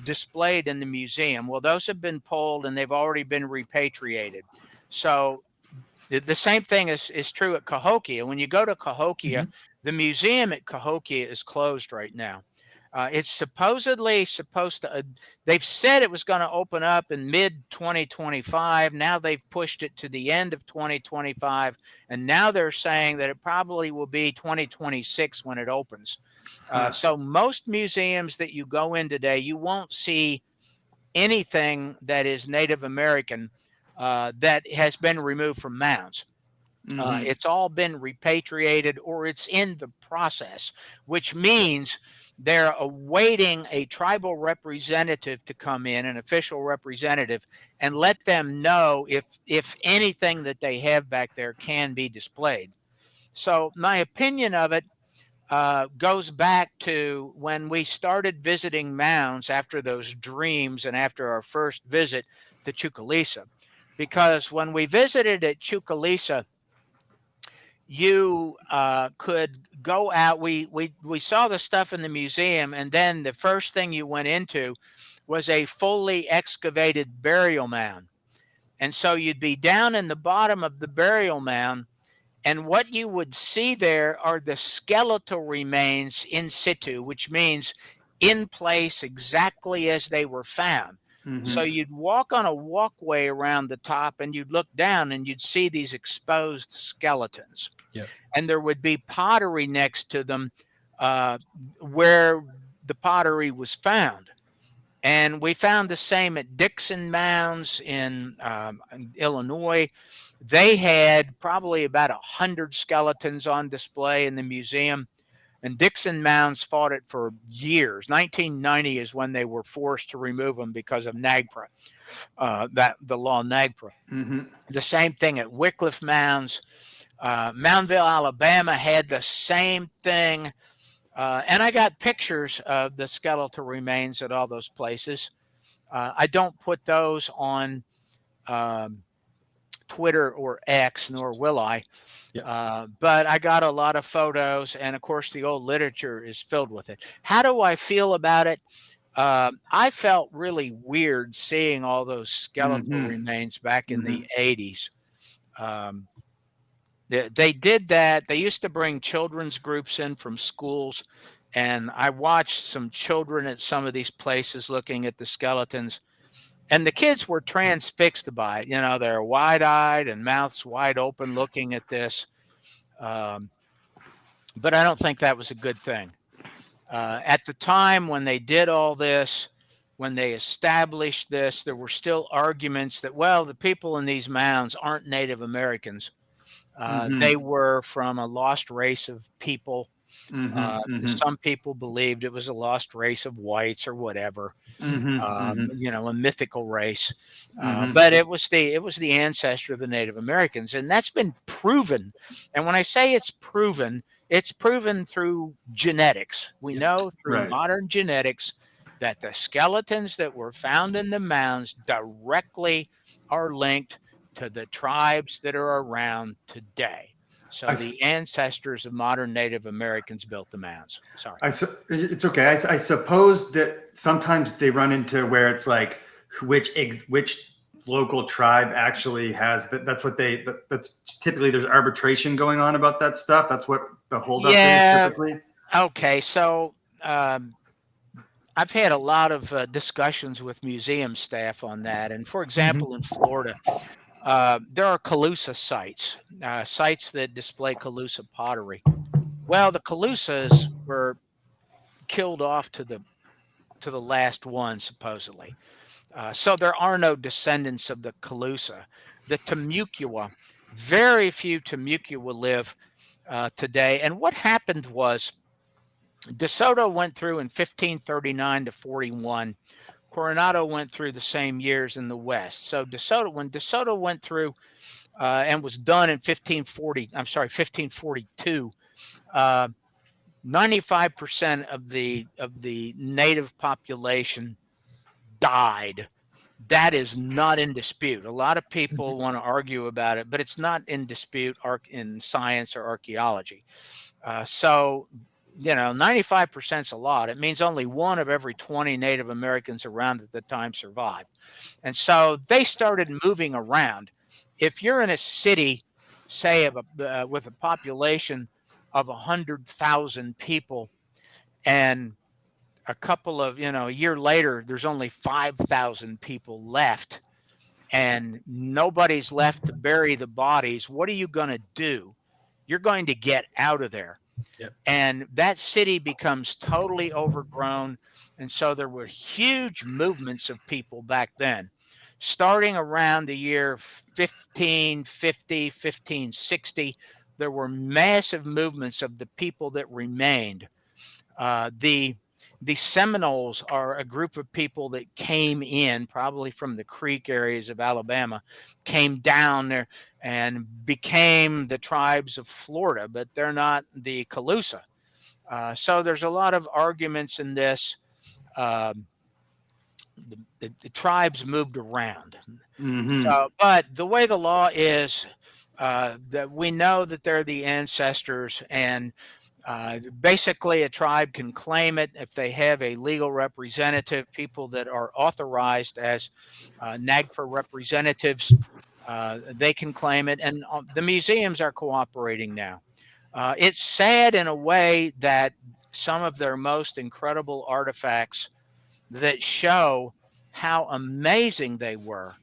displayed in the museum. Well, those have been pulled and they've already been repatriated. So the same thing is true at Cahokia. When you go to Cahokia, Mhm. the museum at Cahokia is closed right now. It's supposedly supposed to, they've said it was going to open up in mid 2025. Now they've pushed it to the end of 2025. And now they're saying that it probably will be 2026 when it opens. Huh. So most museums that you go in today, you won't see anything that is Native American that has been removed from mounds. Hmm. It's all been repatriated or it's in the process, which means they're awaiting a tribal representative to come in, an official representative, and let them know if anything that they have back there can be displayed. So my opinion of it goes back to when we started visiting mounds after those dreams and after our first visit to Chucalissa. Because when we visited at Chucalissa, you could go out. We saw the stuff in the museum, and then the first thing you went into was a fully excavated burial mound. And so you'd be down in the bottom of the burial mound, and what you would see there are the skeletal remains in situ, which means in place exactly as they were found. So Hmm. you'd walk on a walkway around the top and you'd look down and you'd see these exposed skeletons. Yep. And there would be pottery next to them uh, where the pottery was found. And we found the same at Dixon Mounds in Illinois. They had probably about 100 skeletons on display in the museum. And Dixon Mounds fought it for years. 1990 is when they were forced to remove them because of NAGPRA, that the law NAGPRA. Hmm. The same thing at Wycliffe Mounds. Moundville, Alabama had the same thing. And I got pictures of the skeletal remains at all those places. I don't put those on um, Twitter or X, nor will I. Yep. But I got a lot of photos, and of course, the old literature is filled with it. How do I feel about it? I felt really weird seeing all those skeletal Hmm. remains back in Hmm. the 80s. Um, they did that. They used to bring children's groups in from schools, and I watched some children at some of these places looking at the skeletons, and the kids were transfixed by it. You know, they're wide-eyed and mouths wide open looking at this. Um, but I don't think that was a good thing. At the time when they did all this, when they established this, there were still arguments that, well, the people in these mounds aren't Native Americans. Hmm. They were from a lost race of people. Hmm. Hmm. Some people believed it was a lost race of whites or whatever, Hmm. Hmm. a mythical race. Hmm. But it was the ancestor of the Native Americans, and that's been proven. And when I say it's proven through genetics. We Yep. know through Right. modern genetics that the skeletons that were found in the mounds directly are linked to the tribes that are around today. I, So the ancestors of modern Native Americans built the mounds. Sorry. it's okay. I suppose that sometimes they run into where it's like which local tribe actually has that. That's what that's typically there's arbitration going on about that stuff. That's what the holdup is Yeah. typically. Okay. So I've had a lot of discussions with museum staff on that. And for Mhm. example, in Florida, there are Calusa sites, sites that display Calusa pottery. Well, the Calusas were killed off to the last one, supposedly. So there are no descendants of the Calusa. The Temecula, very few Temecula live today. And what happened was DeSoto went through in 1539 to 41. Coronado went through the same years in the West. So when DeSoto went through and was done in 1542, uh, 95% of the native population died. That is not in dispute. A lot of Mhm. people want to argue about it, but it's not in dispute in science or archaeology. So, 95% is a lot. It means only one of every 20 Native Americans around at the time survived. And so they started moving around if you're in a city, say with a population of 100,000 people, and a couple of, a year later, there's only 5,000 people left, and nobody's left to bury the bodies, what are you going to do? You're going to get out of there. Yep. And that city becomes totally overgrown. And so there were huge movements of people back then. Starting around the year 1550, 1560, there were massive movements of the people that remained. The Seminoles are a group of people that came in, probably from the Creek areas of Alabama, came down there and became the tribes of Florida, but they're not the Calusa. So there's a lot of arguments in this. The tribes moved around. Mm-hmm. So, but the way the law is, that we know that they're the ancestors, and basically, a tribe can claim it if they have a legal representative, people that are authorized as NAGPRA representatives. They can claim it, and the museums are cooperating now. It's sad in a way that some of their most incredible artifacts that show how amazing they were.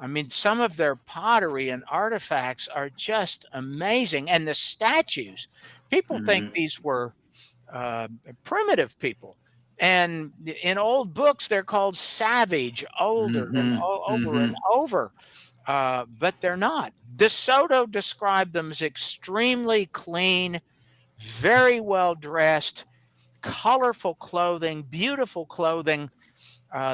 I mean, some of their pottery and artifacts are just amazing. And the statues, people think Mm-hmm. these were primitive people. And in old books, they're called savage, older, and Mm-hmm. over and Mm-hmm. over. But they're not. De Soto described them as extremely clean, very well dressed, colorful clothing, beautiful clothing.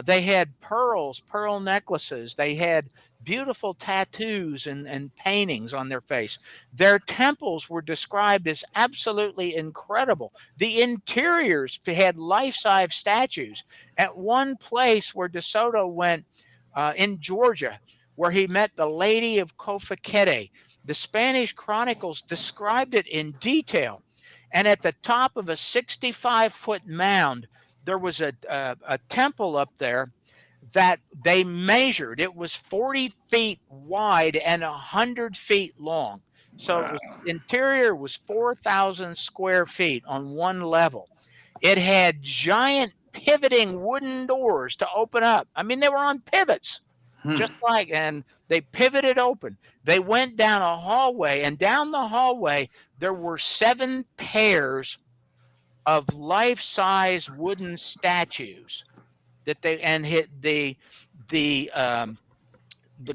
They had pearls, pearl necklaces. They had beautiful tattoos and paintings on their face. Their temples were described as absolutely incredible. The interiors had life-size statues. At one place where De Soto went in Georgia, where he met the Lady of Cofaquete, the Spanish chronicles described it in detail. And at the top of a 65-foot mound, there was a temple up there that they measured. It was 40 feet wide and 100 feet long. So it Wow. was, interior was 4,000 square feet on one level. It had giant pivoting wooden doors to open up. I mean, they were on pivots, Hmm. just like, and they pivoted open. They went down a hallway, and down the hallway, there were 7 pairs of life-size wooden statues that they and hit the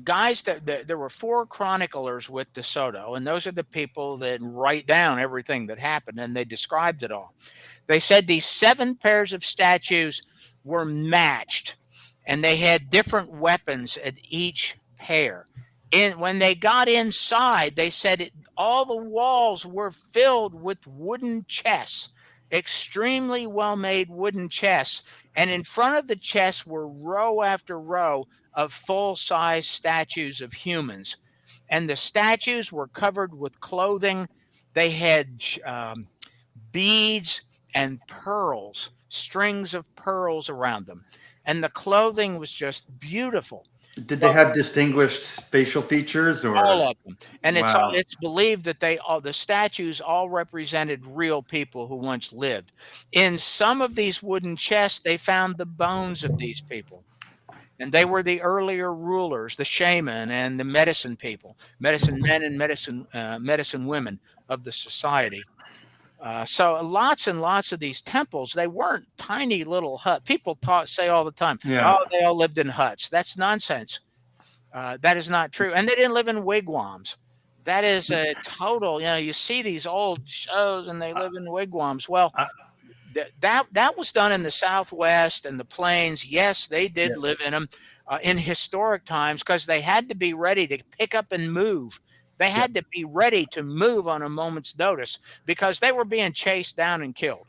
guys that there were 4 chroniclers with De Soto, and those are the people that write down everything that happened, and they described it all. They said these 7 pairs of statues were matched, and they had different weapons at each pair. And when they got inside, they said all the walls were filled with wooden chests, extremely well made wooden chests. And in front of the chests were row after row of full size statues of humans. And the statues were covered with clothing. They had beads and pearls, strings of pearls around them. And the clothing was just beautiful. Did they Well, have distinguished facial features all or? of them, and Wow. it's believed that the statues all represented real people who once lived. In some of these wooden chests, they found the bones of these people, and they were the earlier rulers, the shaman and the medicine people, medicine men and medicine women of the society. So lots and lots of these temples, they weren't tiny little hut. People say all the time, Yeah. oh, they all lived in huts. That's nonsense. That is not true. And they didn't live in wigwams. That is a total, you see these old shows and they live in wigwams. Well, I, that was done in the Southwest and the plains. Yes, they did Yep. live in them in historic times because they had to be ready to pick up and move. They had to be ready to move on a moment's notice because they were being chased down and killed.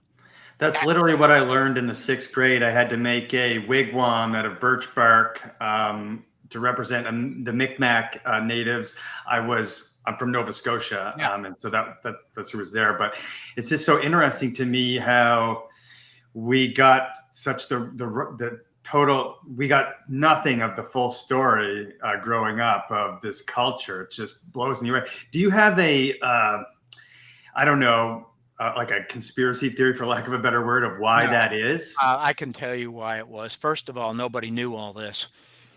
that's literally what I learned in the 6th grade. I had to make a wigwam out of birch bark to represent the Micmac natives. I'm from Nova Scotia, Yeah. and so that's who was there. But it's just so interesting to me how we got such the we got nothing of the full story growing up of this culture. It just blows me away. Do you have a, I don't know, like a conspiracy theory, for lack of a better word, of why that is? I can tell you why it was. First of all, nobody knew all this.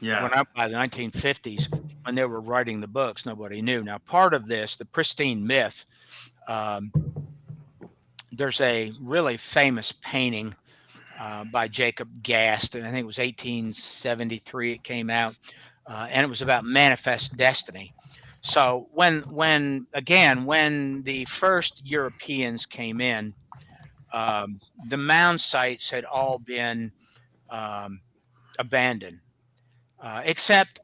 Yeah. By the 1950s, when they were writing the books, nobody knew. Now, part of this, the pristine myth, there's a really famous painting by Jacob Gast, and I think it was 1873 it came out, and it was about manifest destiny. So when the first Europeans came in, the mound sites had all been abandoned, except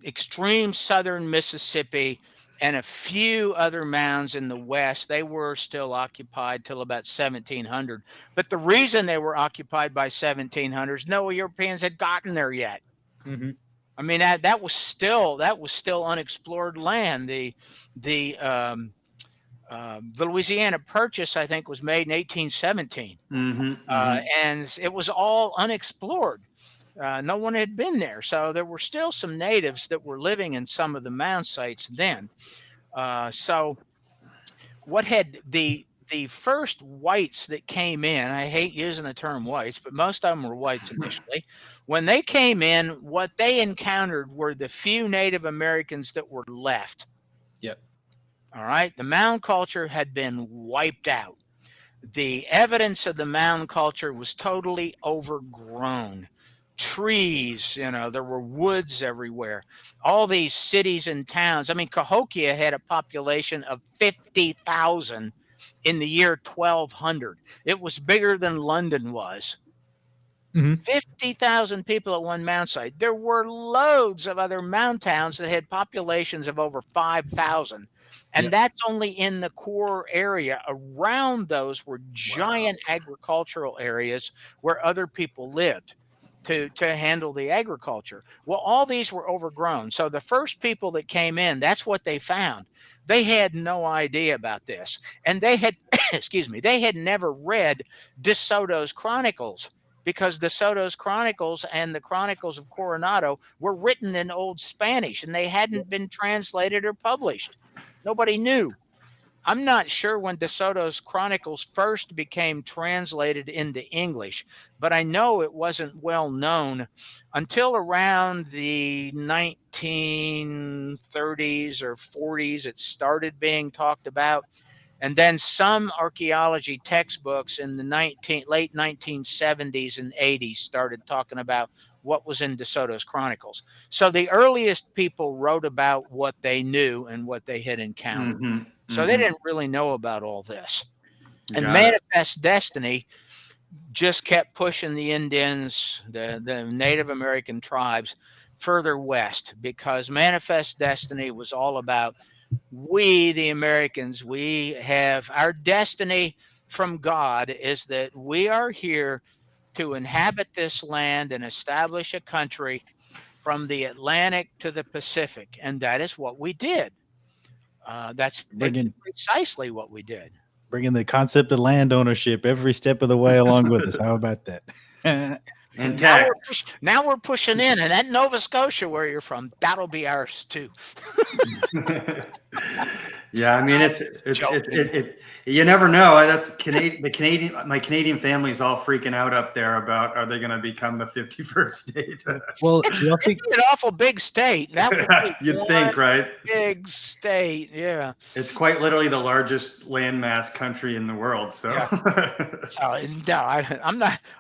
extreme southern Mississippi and a few other mounds in the west. They were still occupied till about 1700. But the reason they were occupied by 1700s, no Europeans had gotten there yet. Mm-hmm. I mean, that was still unexplored land. The Louisiana Purchase, I think, was made in 1817, and it was all unexplored. No one had been there, so there were still some natives that were living in some of the mound sites then. So what had the first whites that came in, I hate using the term whites, but most of them were whites initially. When they came in, what they encountered were the few Native Americans that were left. Yep. All right. The mound culture had been wiped out. The evidence of the mound culture was totally overgrown. Trees, there were woods everywhere. All these cities and towns. I mean, Cahokia had a population of 50,000 in the year 1200. It was bigger than London was. 50,000 people at one mound site. There were loads of other mound towns that had populations of over 5,000. And that's only in the core area. Around those were giant agricultural areas where other people lived to handle the agriculture. Well, all these were overgrown. So the first people that came in, that's what they found. They had no idea about this. And they had, they had never read De Soto's Chronicles, because De Soto's Chronicles and the Chronicles of Coronado were written in Old Spanish, and they hadn't been translated or published. Nobody knew. I'm not sure when De Soto's Chronicles first became translated into English, but I know it wasn't well known until around the 1930s or 40s. It started being talked about. And then some archaeology textbooks in the late 1970s and 80s started talking about what was in De Soto's Chronicles. So the earliest people wrote about what they knew and what they had encountered. So they didn't really know about all this. And Manifest Destiny just kept pushing the Indians, the Native American tribes, further west, because Manifest Destiny was all about, we, the Americans, we have our destiny from God is that we are here to inhabit this land and establish a country from the Atlantic to the Pacific. And that is what we did. That's precisely what we did. Bringing the concept of land ownership every step of the way along with us. How about that? And now we're pushing in, and that Nova Scotia, where you're from, that'll be ours too. Yeah, I mean, it's you never know. That's my Canadian family's all freaking out up there about, are they going to become the 51st state? Well, it's an awful big state. That would be you'd think, right? Big state, yeah. It's quite literally the largest landmass country in the world. So, no,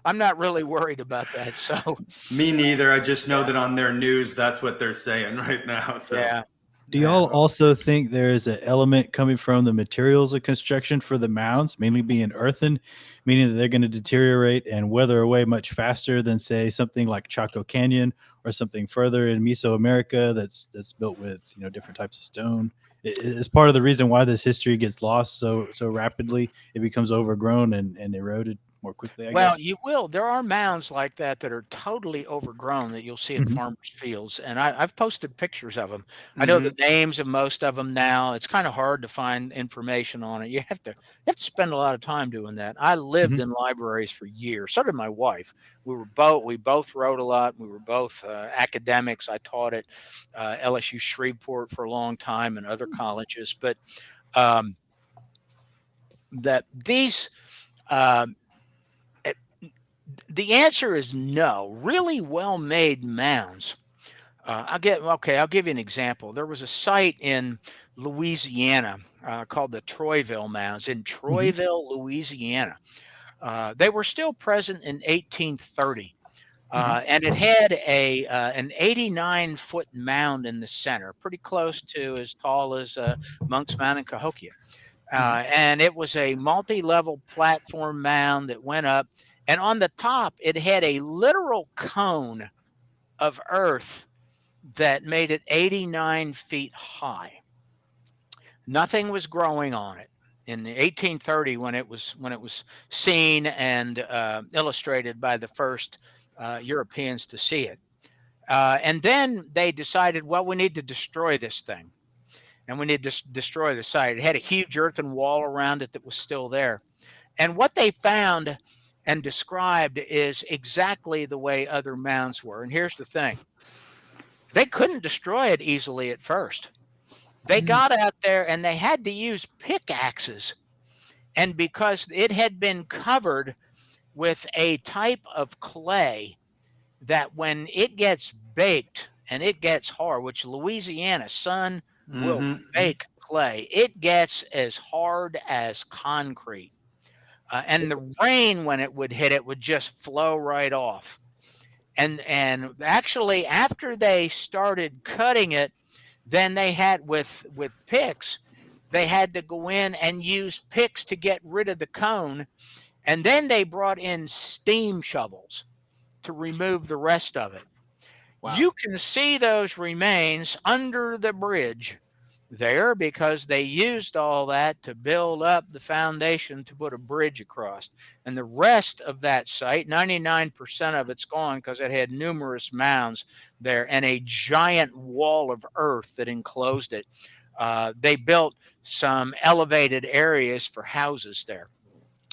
I'm not really worried about that. So, me neither. I just know that on their news, that's what they're saying right now. So. Yeah. Do y'all also think there is an element coming from the materials of construction for the mounds, mainly being earthen, meaning that they're going to deteriorate and weather away much faster than, say, something like Chaco Canyon or something further in Mesoamerica that's built with different types of stone? It's part of the reason why this history gets lost so rapidly. It becomes overgrown and eroded. more quickly, I Well, guess. you will. There are mounds like that that are totally overgrown that you'll see in Mhm. farmers' fields, and I've posted pictures of them. I know Hmm. the names of most of them now. It's kind of hard to find information on it. You have to spend a lot of time doing that. I lived Mhm. in libraries for years. So did my wife. We both wrote a lot. We were both academics. I taught at LSU Shreveport for a long time and other colleges, but um, that these. Um, The answer is no. Really well made mounds. I'll give you an example. There was a site in Louisiana called the Troyville Mounds in Mhm. Troyville, Louisiana. They were still present in 1830. Mhm. And it had an 89-foot mound in the center, pretty close to as tall as Monk's Mound in Cahokia. Mhm. And it was a multi-level platform mound that went up, and on the top it had a literal cone of earth that made it 89 feet high. Nothing was growing on it in 1830 when it was seen and illustrated by the first Europeans to see it. And then they decided, well, we need to destroy this thing, and we need to destroy the site. It had a huge earthen wall around it that was still there. And what they found and described is exactly the way other mounds were. And here's the thing: they couldn't destroy it easily at first. They Mm. got out there and they had to use pickaxes. And because it had been covered with a type of clay that when it gets baked and it gets hard, which Louisiana sun will Hmm. bake clay, it gets as hard as concrete. And the rain, when it would hit it, would just flow right off. And actually, after they started cutting it, then they had with picks, they had to go in and use picks to get rid of the cone, and then they brought in steam shovels to remove the rest of it. Wow. You can see those remains under the bridge there because they used all that to build up the foundation to put a bridge across. And the rest of that site, 99% of it's gone because it had numerous mounds there and a giant wall of earth that enclosed it. They built some elevated areas for houses there.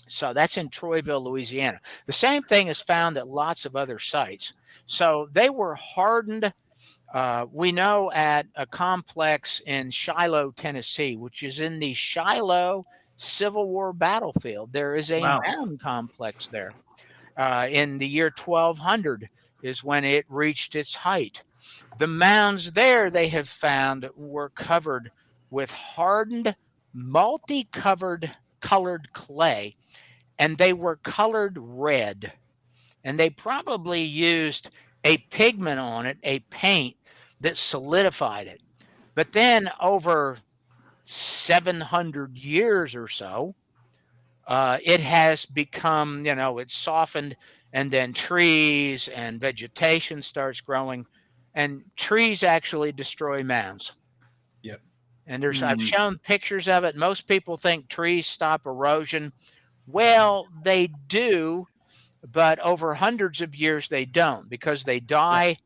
So that's in Troyville, Louisiana. The same thing is found at lots of other sites. So they were hardened. We know at a complex in Shiloh, Tennessee, which is in the Shiloh Civil War battlefield, there is a Wow. mound complex there. In the year 1200 is when it reached its height. The mounds there they have found were covered with hardened, multicolored colored clay, and they were colored red. And they probably used a pigment on it, a paint that solidified it. But then over 700 years or so, it has become, it's softened, and then trees and vegetation starts growing, and trees actually destroy mounds. Yep. And I've Mm. shown pictures of it. Most people think trees stop erosion. Well, they do, but over hundreds of years they don't because they Yeah. die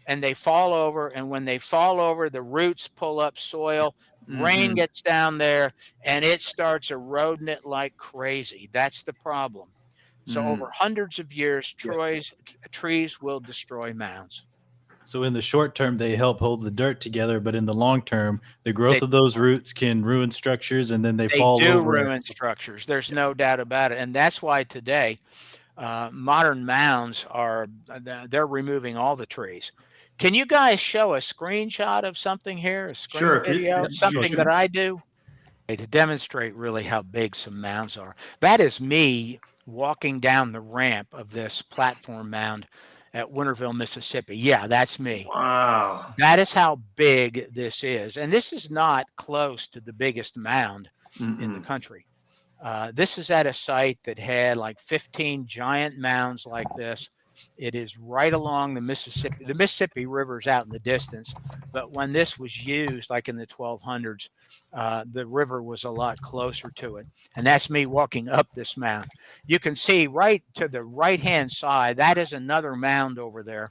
and they fall over. And when they fall over, the roots pull up soil, rain Hmm. gets down there, and it starts eroding it like crazy. That's the problem. So over Mm. hundreds of years, Yeah. trees will destroy mounds. So in the short term, they help hold the dirt together, but in the long term, the They growth of those roots can ruin structures, and then they they fall do over. ruin structures. There's Yeah. no doubt about it, and that's why today modern mounds are they're removing all the trees. Can you guys show a screenshot of something here, a Sure. screen If video, Yep. you Sure. something that should. I do? To demonstrate really how big some mounds are. That is me walking down the ramp of this platform mound at Winterville, Mississippi. Yeah, that's me. Wow. That is how big this is. And this is not close to the biggest mound in the Mm-mm. country. This is at a site that had like 15 giant mounds like this. It is right along the Mississippi. The Mississippi River is out in the distance, but when this was used, like in the 1200s, the river was a lot closer to it. And that's me walking up this mound. You can see right to the right-hand side, that is another mound over there.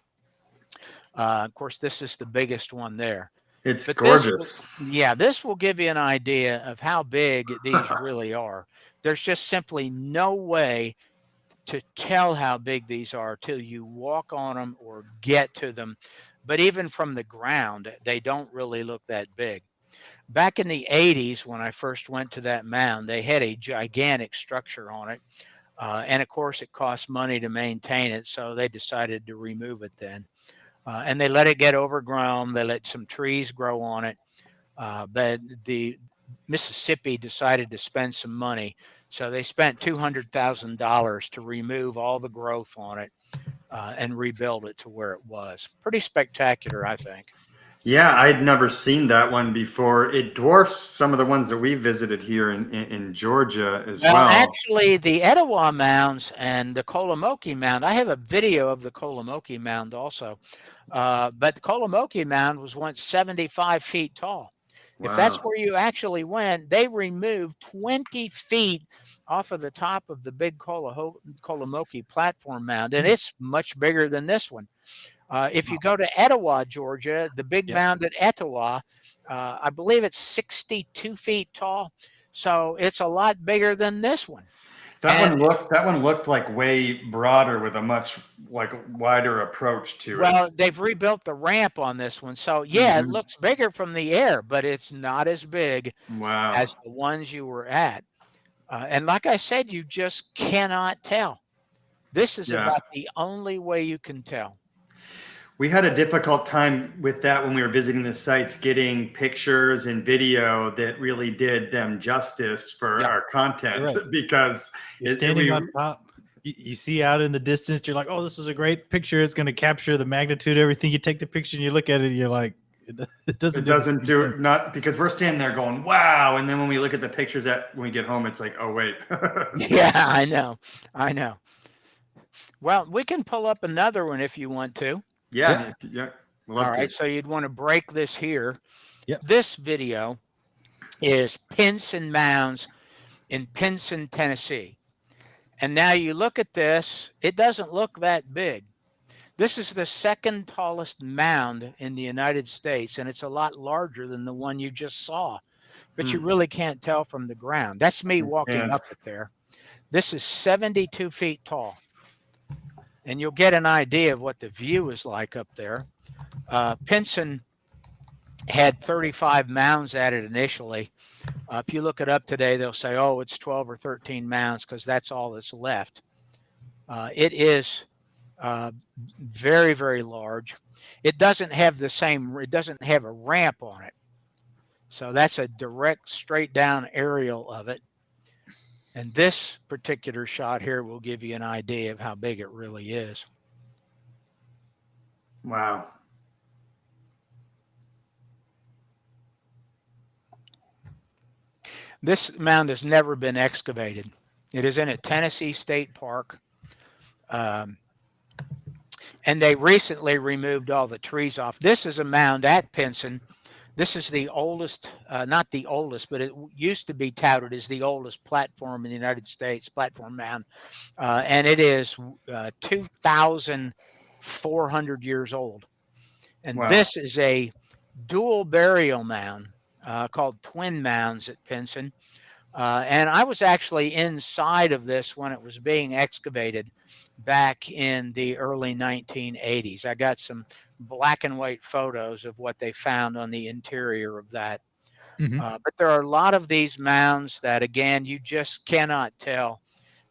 Of course, this is the biggest one there. It's But gorgeous. this will give you an idea of how big these really are. There's just simply no way to tell how big these are till you walk on them or get to them. But even from the ground, they don't really look that big. Back in the 80s, when I first went to that mound, they had a gigantic structure on it. And of course, it costs money to maintain it. So they decided to remove it then. And they let it get overgrown. They let some trees grow on it. But the Mississippi decided to spend some money. So they spent $200,000 to remove all the growth on it and rebuild it to where it was. Pretty spectacular, I think. Yeah, I'd never seen that one before. It dwarfs some of the ones that we visited here in Georgia as well. Actually, the Etowah Mounds and the Kolomoki Mound, I have a video of the Kolomoki Mound also. But the Kolomoki Mound was once 75 feet tall. Wow. If that's where you actually went, they removed 20 feet off of the top of the big Kolomoki platform mound, and it's much bigger than this one. If you go to Etowah, Georgia, the big mound at Etowah, I believe it's 62 feet tall. So it's a lot bigger than this one. That one looked like way broader with a much wider approach to it. Well, they've rebuilt the ramp on this one. So yeah, it looks bigger from the air, but it's not as big as the ones you were at. And like I said, you just cannot tell. This is about the only way you can tell. We had a difficult time with that when we were visiting the sites, getting pictures and video that really did them justice for our content, because you're standing on top. You see out in the distance, you're like, oh, this is a great picture. It's going to capture the magnitude, everything. You take the picture and you look at it and you're like, it doesn't do it. Not because we're standing there going, wow. And then when we look at the pictures when we get home, it's like, oh, wait. Yeah, I know. Well, we can pull up another one if you want to. Yeah. All right. So you'd want to break this here. This video is Pinson Mounds in Pinson, Tennessee. And now you look at this, it doesn't look that big. This is the second tallest mound in the United States, and it's a lot larger than the one you just saw. But you really can't tell from the ground. That's me walking up it there. This is 72 feet tall. And you'll get an idea of what the view is like up there. Pinson had 35 mounds at it initially. If you look it up today, they'll say, oh, it's 12 or 13 mounds because that's all that's left. It is very, very large. It doesn't have it doesn't have a ramp on it. So that's a direct, straight down aerial of it. And this particular shot here will give you an idea of how big it really is. Wow. This mound has never been excavated. It is in a Tennessee state park. And they recently removed all the trees off. This is a mound at Pinson. This is the oldest, not the oldest, but it used to be touted as the oldest platform in the United States, platform mound. And it is 2,400 years old. And this is a dual burial mound called Twin Mounds at Pinson. And I was actually inside of this when it was being excavated back in the early 1980s. I got some black and white photos of what they found on the interior of that. But there are a lot of these mounds that, again, you just cannot tell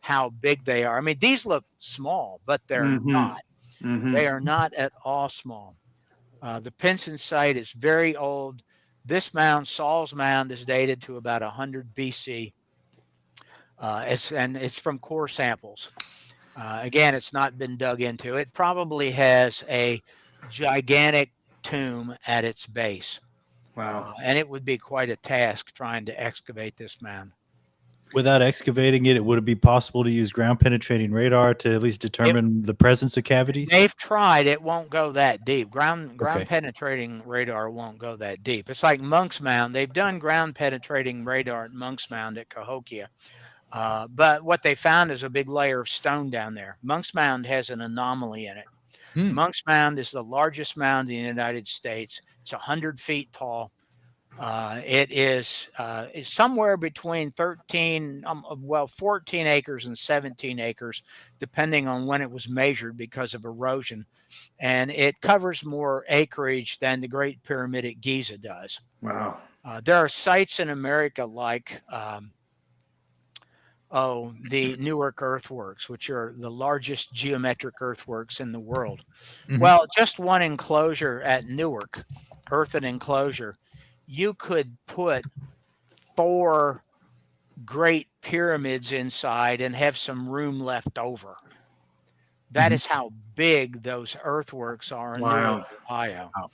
how big they are. I mean, these look small, but they're not. They are not at all small. The Pinson site is very old. This mound, Saul's Mound, is dated to about 100 BC. And it's from core samples. Again, it's not been dug into. It probably has a gigantic tomb at its base. Wow. And it would be quite a task trying to excavate this mound. Without excavating it, would it be possible to use ground penetrating radar to at least It, determine the presence of cavities? they've tried. It won't go that deep. Ground Okay. penetrating radar won't go that deep. It's like Monk's Mound. They've done ground penetrating radar at Monk's Mound at Cahokia. But what they found is a big layer of stone down there. Monk's Mound has an anomaly in it. Hmm. Monk's Mound is the largest mound in the United States. It's 100 feet tall. It's somewhere between 14 acres and 17 acres, depending on when it was measured because of erosion. And it covers more acreage than the Great Pyramid at Giza does. Wow. There are sites in America like the Newark earthworks, which are the largest geometric earthworks in the world. Mhm. Well, just one enclosure at Newark, earthen enclosure, you could put 4 great pyramids inside and have some room left over. That Mhm. is how big those earthworks are in Newark, Wow. Ohio. Wow.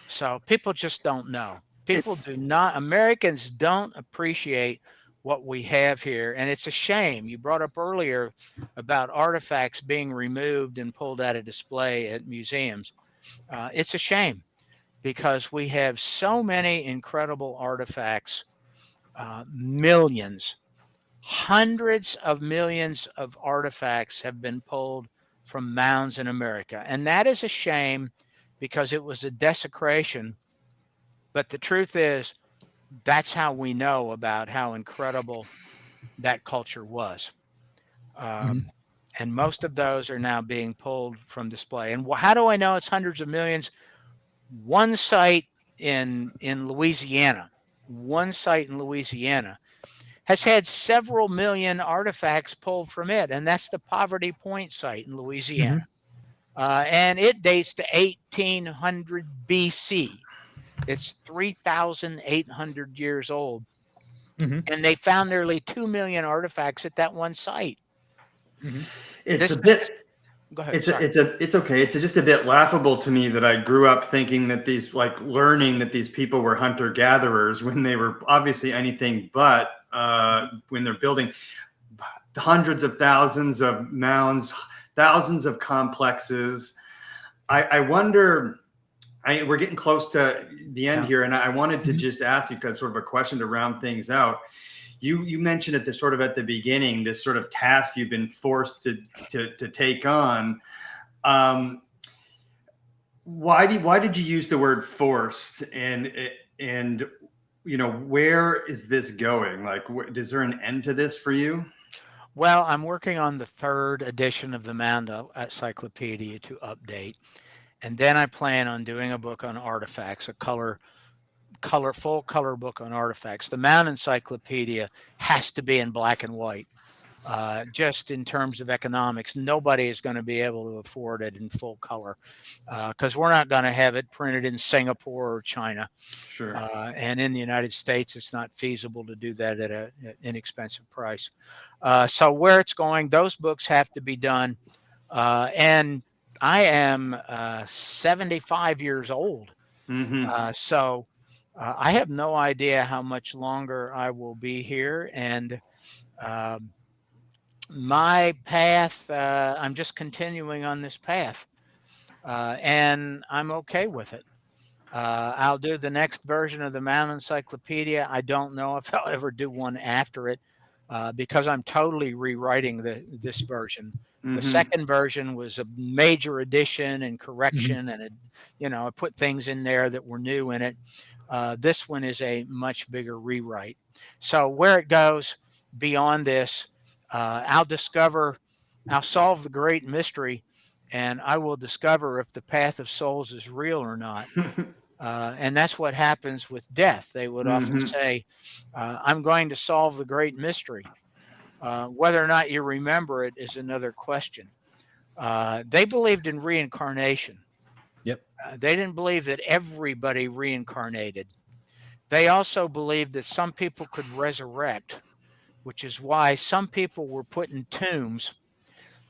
So people just don't know. People do It's not, Americans don't appreciate what we have here. And it's a shame. You brought up earlier about artifacts being removed and pulled out of display at museums. It's a shame because we have so many incredible artifacts, millions, hundreds of millions of artifacts have been pulled from mounds in America. And that is a shame because it was a desecration. But the truth is, that's how we know about how incredible that culture was. Mhm. Um, and most of those are now being pulled from display. And how do I know it's hundreds of millions? One site in Louisiana, one site in Louisiana has had several million artifacts pulled from it, and that's the Poverty Point site in Louisiana. Mhm. And it dates to 1800 BC. It's 3,800 years old. Mhm. And they found nearly 2 million artifacts at that one site. Mhm. it's This a is just, bit go ahead. Sorry. it's okay. It's just a bit laughable to me that I grew up thinking that these, like, learning that these people were hunter gatherers when they were obviously anything but, when they're building hundreds of thousands of mounds, thousands of complexes. I wonder. We're getting close to the end Yeah. here, and I wanted to Mhm. just ask you kind of sort of a question to round things out. You mentioned at the sort of at the beginning this sort of task you've been forced to take on. Um, why did you use the word forced, and where is this going? Like, is there an end to this for you? Well, I'm working on the 3rd edition of the Mound Encyclopedia to update. And then I plan on doing a book on artifacts, a full color book on artifacts. The Mound Encyclopedia has to be in black and white. Just in terms of economics, nobody is going to be able to afford it in full color because we're not going to have it printed in Singapore or China. Sure. And in the United States, it's not feasible to do that at an inexpensive price. So where it's going, those books have to be done. And I am 75 years old. Mm-hmm. So I have no idea how much longer I will be here. And um, my path, I'm just continuing on this path. And I'm okay with it. I'll do the next version of the Mountain Encyclopedia. I don't know if I'll ever do one after it because I'm totally rewriting this version. The Mm-hmm. second version was a major addition and Mhm. correction, and I put things in there that were new in it. This one is a much bigger rewrite. So where it goes beyond this, I'll solve the great mystery, and I will discover if the path of souls is real or not. And that's what happens with death. They would often Mm-hmm. say, I'm going to solve the great mystery. Whether or not you remember it is another question. They believed in reincarnation. Yep. They didn't believe that everybody reincarnated. They also believed that some people could resurrect, which is why some people were put in tombs.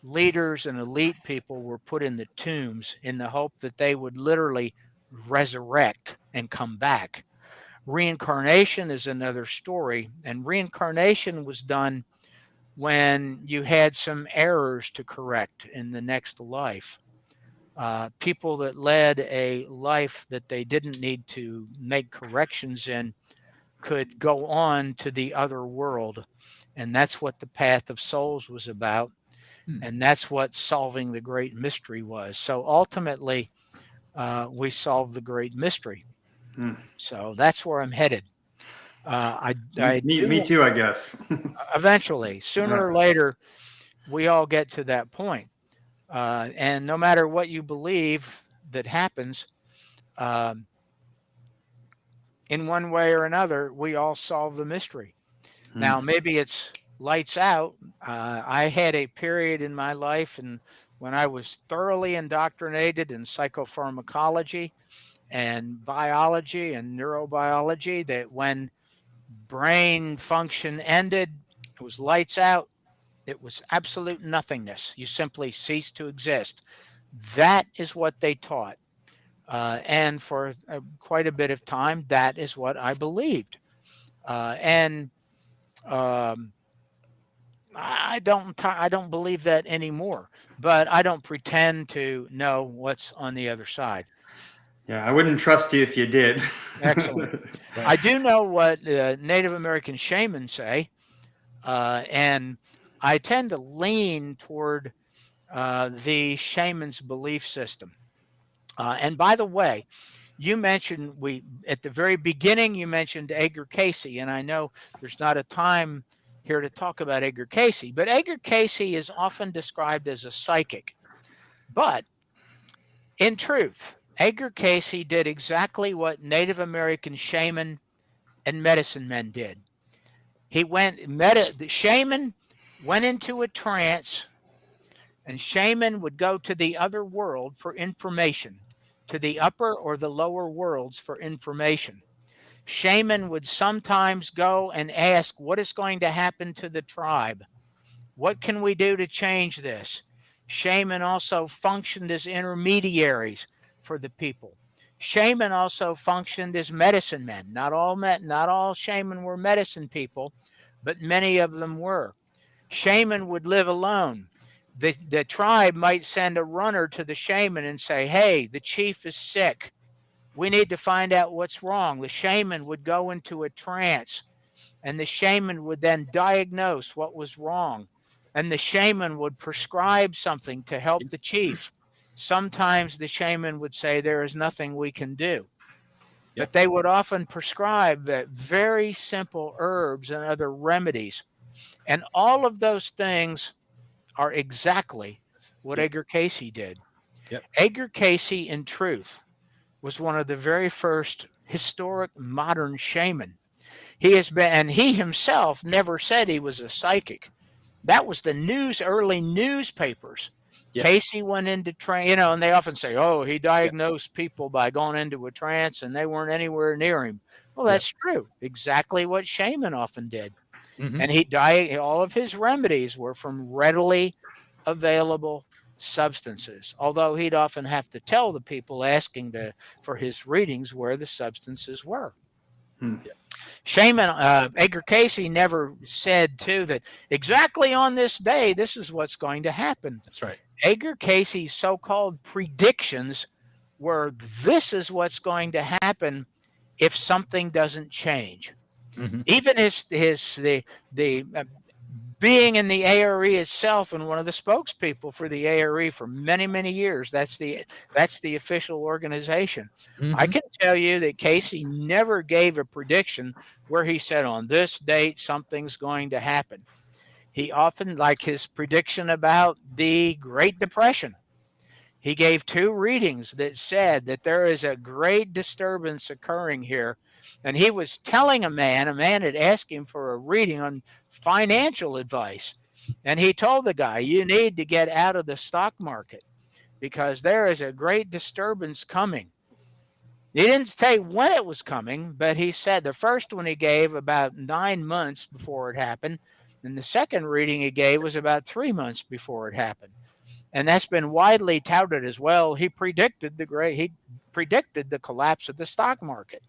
Leaders and elite people were put in the tombs in the hope that they would literally resurrect and come back. Reincarnation is another story, and reincarnation was done when you had some errors to correct in the next life. People that led a life that they didn't need to make corrections in could go on to the other world. And that's what the Path of Souls was about. And that's what solving the great mystery was. So ultimately, we solved the great mystery. Hmm. So that's where I'm headed. I Me do too, I guess. eventually, sooner or later, we all get to that point. And no matter what you believe that happens, um, in one way or another, we all solve the mystery. Now, maybe it's lights out. I had a period in my life and when I was thoroughly indoctrinated in psychopharmacology and biology and neurobiology that when brain function ended, it was lights out. It was absolute nothingness. You simply ceased to exist. That is what they taught. And for quite a bit of time, that is what I believed. And um, I don't believe that anymore. But I don't pretend to know what's on the other side. Yeah, I wouldn't trust you if you did. Excellent. I do know what Native American shamans say, and I tend to lean toward the shaman's belief system. And by the way, you mentioned we at the very beginning you mentioned Edgar Casey, and I know there's not a time here to talk about Edgar Casey, but Edgar Casey is often described as a psychic. But in truth, Edgar Casey did exactly what Native American shaman and medicine men did. The shaman went into a trance, and shaman would go to the other world for information, to the upper or the lower worlds for information. Shaman would sometimes go and ask, what is going to happen to the tribe? What can we do to change this? Shaman also functioned as intermediaries for the people. Shaman also functioned as medicine men. Not all shaman were medicine people, but many of them were. Shaman would live alone. The tribe might send a runner to the shaman and say, hey, the chief is sick. We need to find out what's wrong. The shaman would go into a trance, and the shaman would then diagnose what was wrong. And the shaman would prescribe something to help the chief. Sometimes the shaman would say, there is nothing we can do. Yep. But they would often prescribe very simple herbs and other remedies. And all of those things are exactly what Yep. Edgar Casey did. Yep. Edgar Casey, in truth, was one of the very first historic modern shaman. And he himself never said he was a psychic. That was the early newspapers. Yep. Casey went into trance, and they often say, oh, he diagnosed people by going into a trance and they weren't anywhere near him. Well, that's true. Exactly what shaman often did. Mhm. And all of his remedies were from readily available substances, although he'd often have to tell the people asking for his readings where the substances were. Shaman Edgar Casey never said too that exactly on this day this is what's going to happen. That's right. Edgar Casey's so-called predictions were this is what's going to happen if something doesn't change. Mhm. Even the being in the ARE itself and one of the spokespeople for the ARE for many years. That's the official organization. I Mhm. can tell you that Casey never gave a prediction where he said on this date something's going to happen. He often, like his prediction about the Great Depression, he gave two readings that said that there is a great disturbance occurring here. And he was telling a man had asked him for a reading on financial advice. And he told the guy, you need to get out of the stock market because there is a great disturbance coming. He didn't say when it was coming, but he said the first one he gave about 9 months before it happened. And the second reading he gave was about 3 months before it happened. And that's been widely touted as well. He predicted the collapse of the stock market.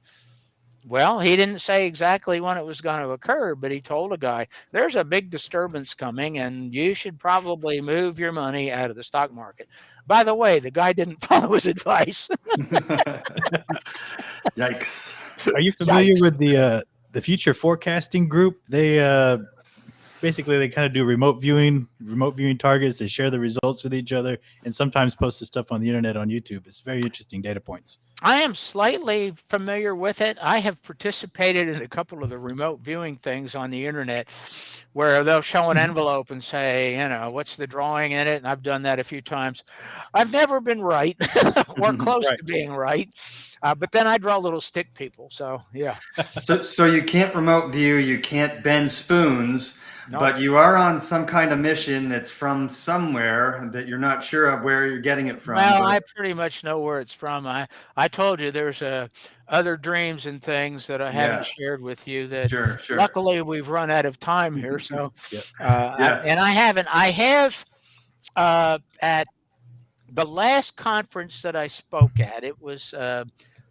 Well, he didn't say exactly when it was going to occur, but he told a guy, there's a big disturbance coming and you should probably move your money out of the stock market. By the way, the guy didn't follow his advice. Yikes. Are you familiar Yikes. with the future forecasting group? They basically they kind of do remote viewing targets. They share the results with each other and sometimes post the stuff on the internet on YouTube. It's very interesting data points. I am slightly familiar with it. I have participated in a couple of the remote viewing things on the internet where they'll show an envelope and say, what's the drawing in it? And I've done that a few times. I've never been right or close Right. to being right. But then I draw little stick people. So, yeah. So you can't remote view, you can't bend spoons, No. but you are on some kind of mission that's from somewhere that you're not sure of where you're getting it from. Well, but- I pretty much know where it's from. I told you there's other dreams and things that I haven't shared with you that Sure. luckily we've run out of time here. So, Yep. I have at the last conference that I spoke at, it was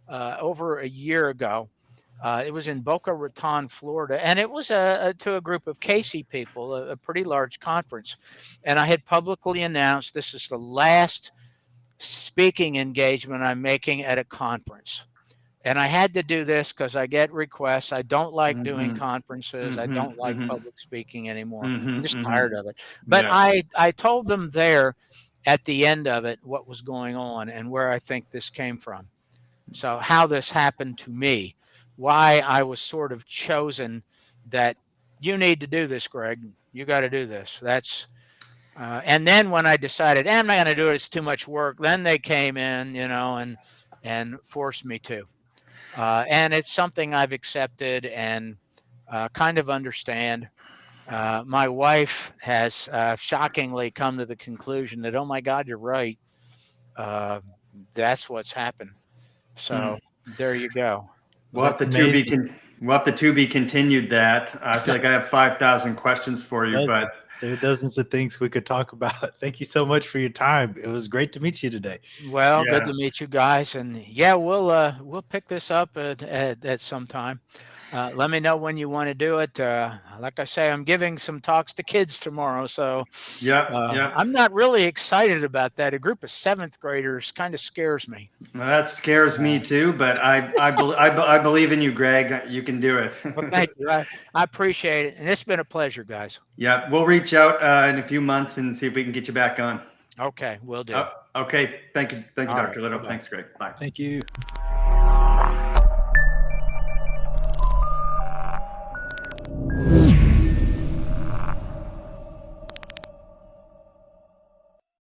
over a year ago. It was in Boca Raton, Florida, and it was to a group of Casey people, a pretty large conference. And I had publicly announced this is the last speaking engagement I'm making at a conference. And I had to do this because I get requests. I don't like doing conferences. I don't like public speaking anymore. I'm just tired of it. But I told them there at the end of it what was going on and where I think this came from. So how this happened to me, why I was sort of chosen that you need to do this, Greg. You got to do this. That's and then when I decided I'm not going to do it, it's too much work. Then they came in, and forced me to. And it's something I've accepted and kind of understand. My wife has shockingly come to the conclusion that, oh my God, you're right. That's what's happened. So there you go. We'll have to to be continued that. I feel like I have 5,000 questions for you, but there are dozens of things we could talk about. Thank you so much for your time. It was great to meet you today. Well, good to meet you guys, and we'll pick this up at some time. Let me know when you want to do it. Like I say, I'm giving some talks to kids tomorrow, so I'm not really excited about that. A group of 7th graders kind of scares me. Well, that scares me too, but I believe in you, Greg. You can do it. Well, thank you. I appreciate it, and it's been a pleasure, guys. Yeah, we'll reach out in a few months and see if we can get you back on. Okay, will do. Okay, thank you, Dr. Little. Bye-bye. Thanks, Greg. Bye. Thank you.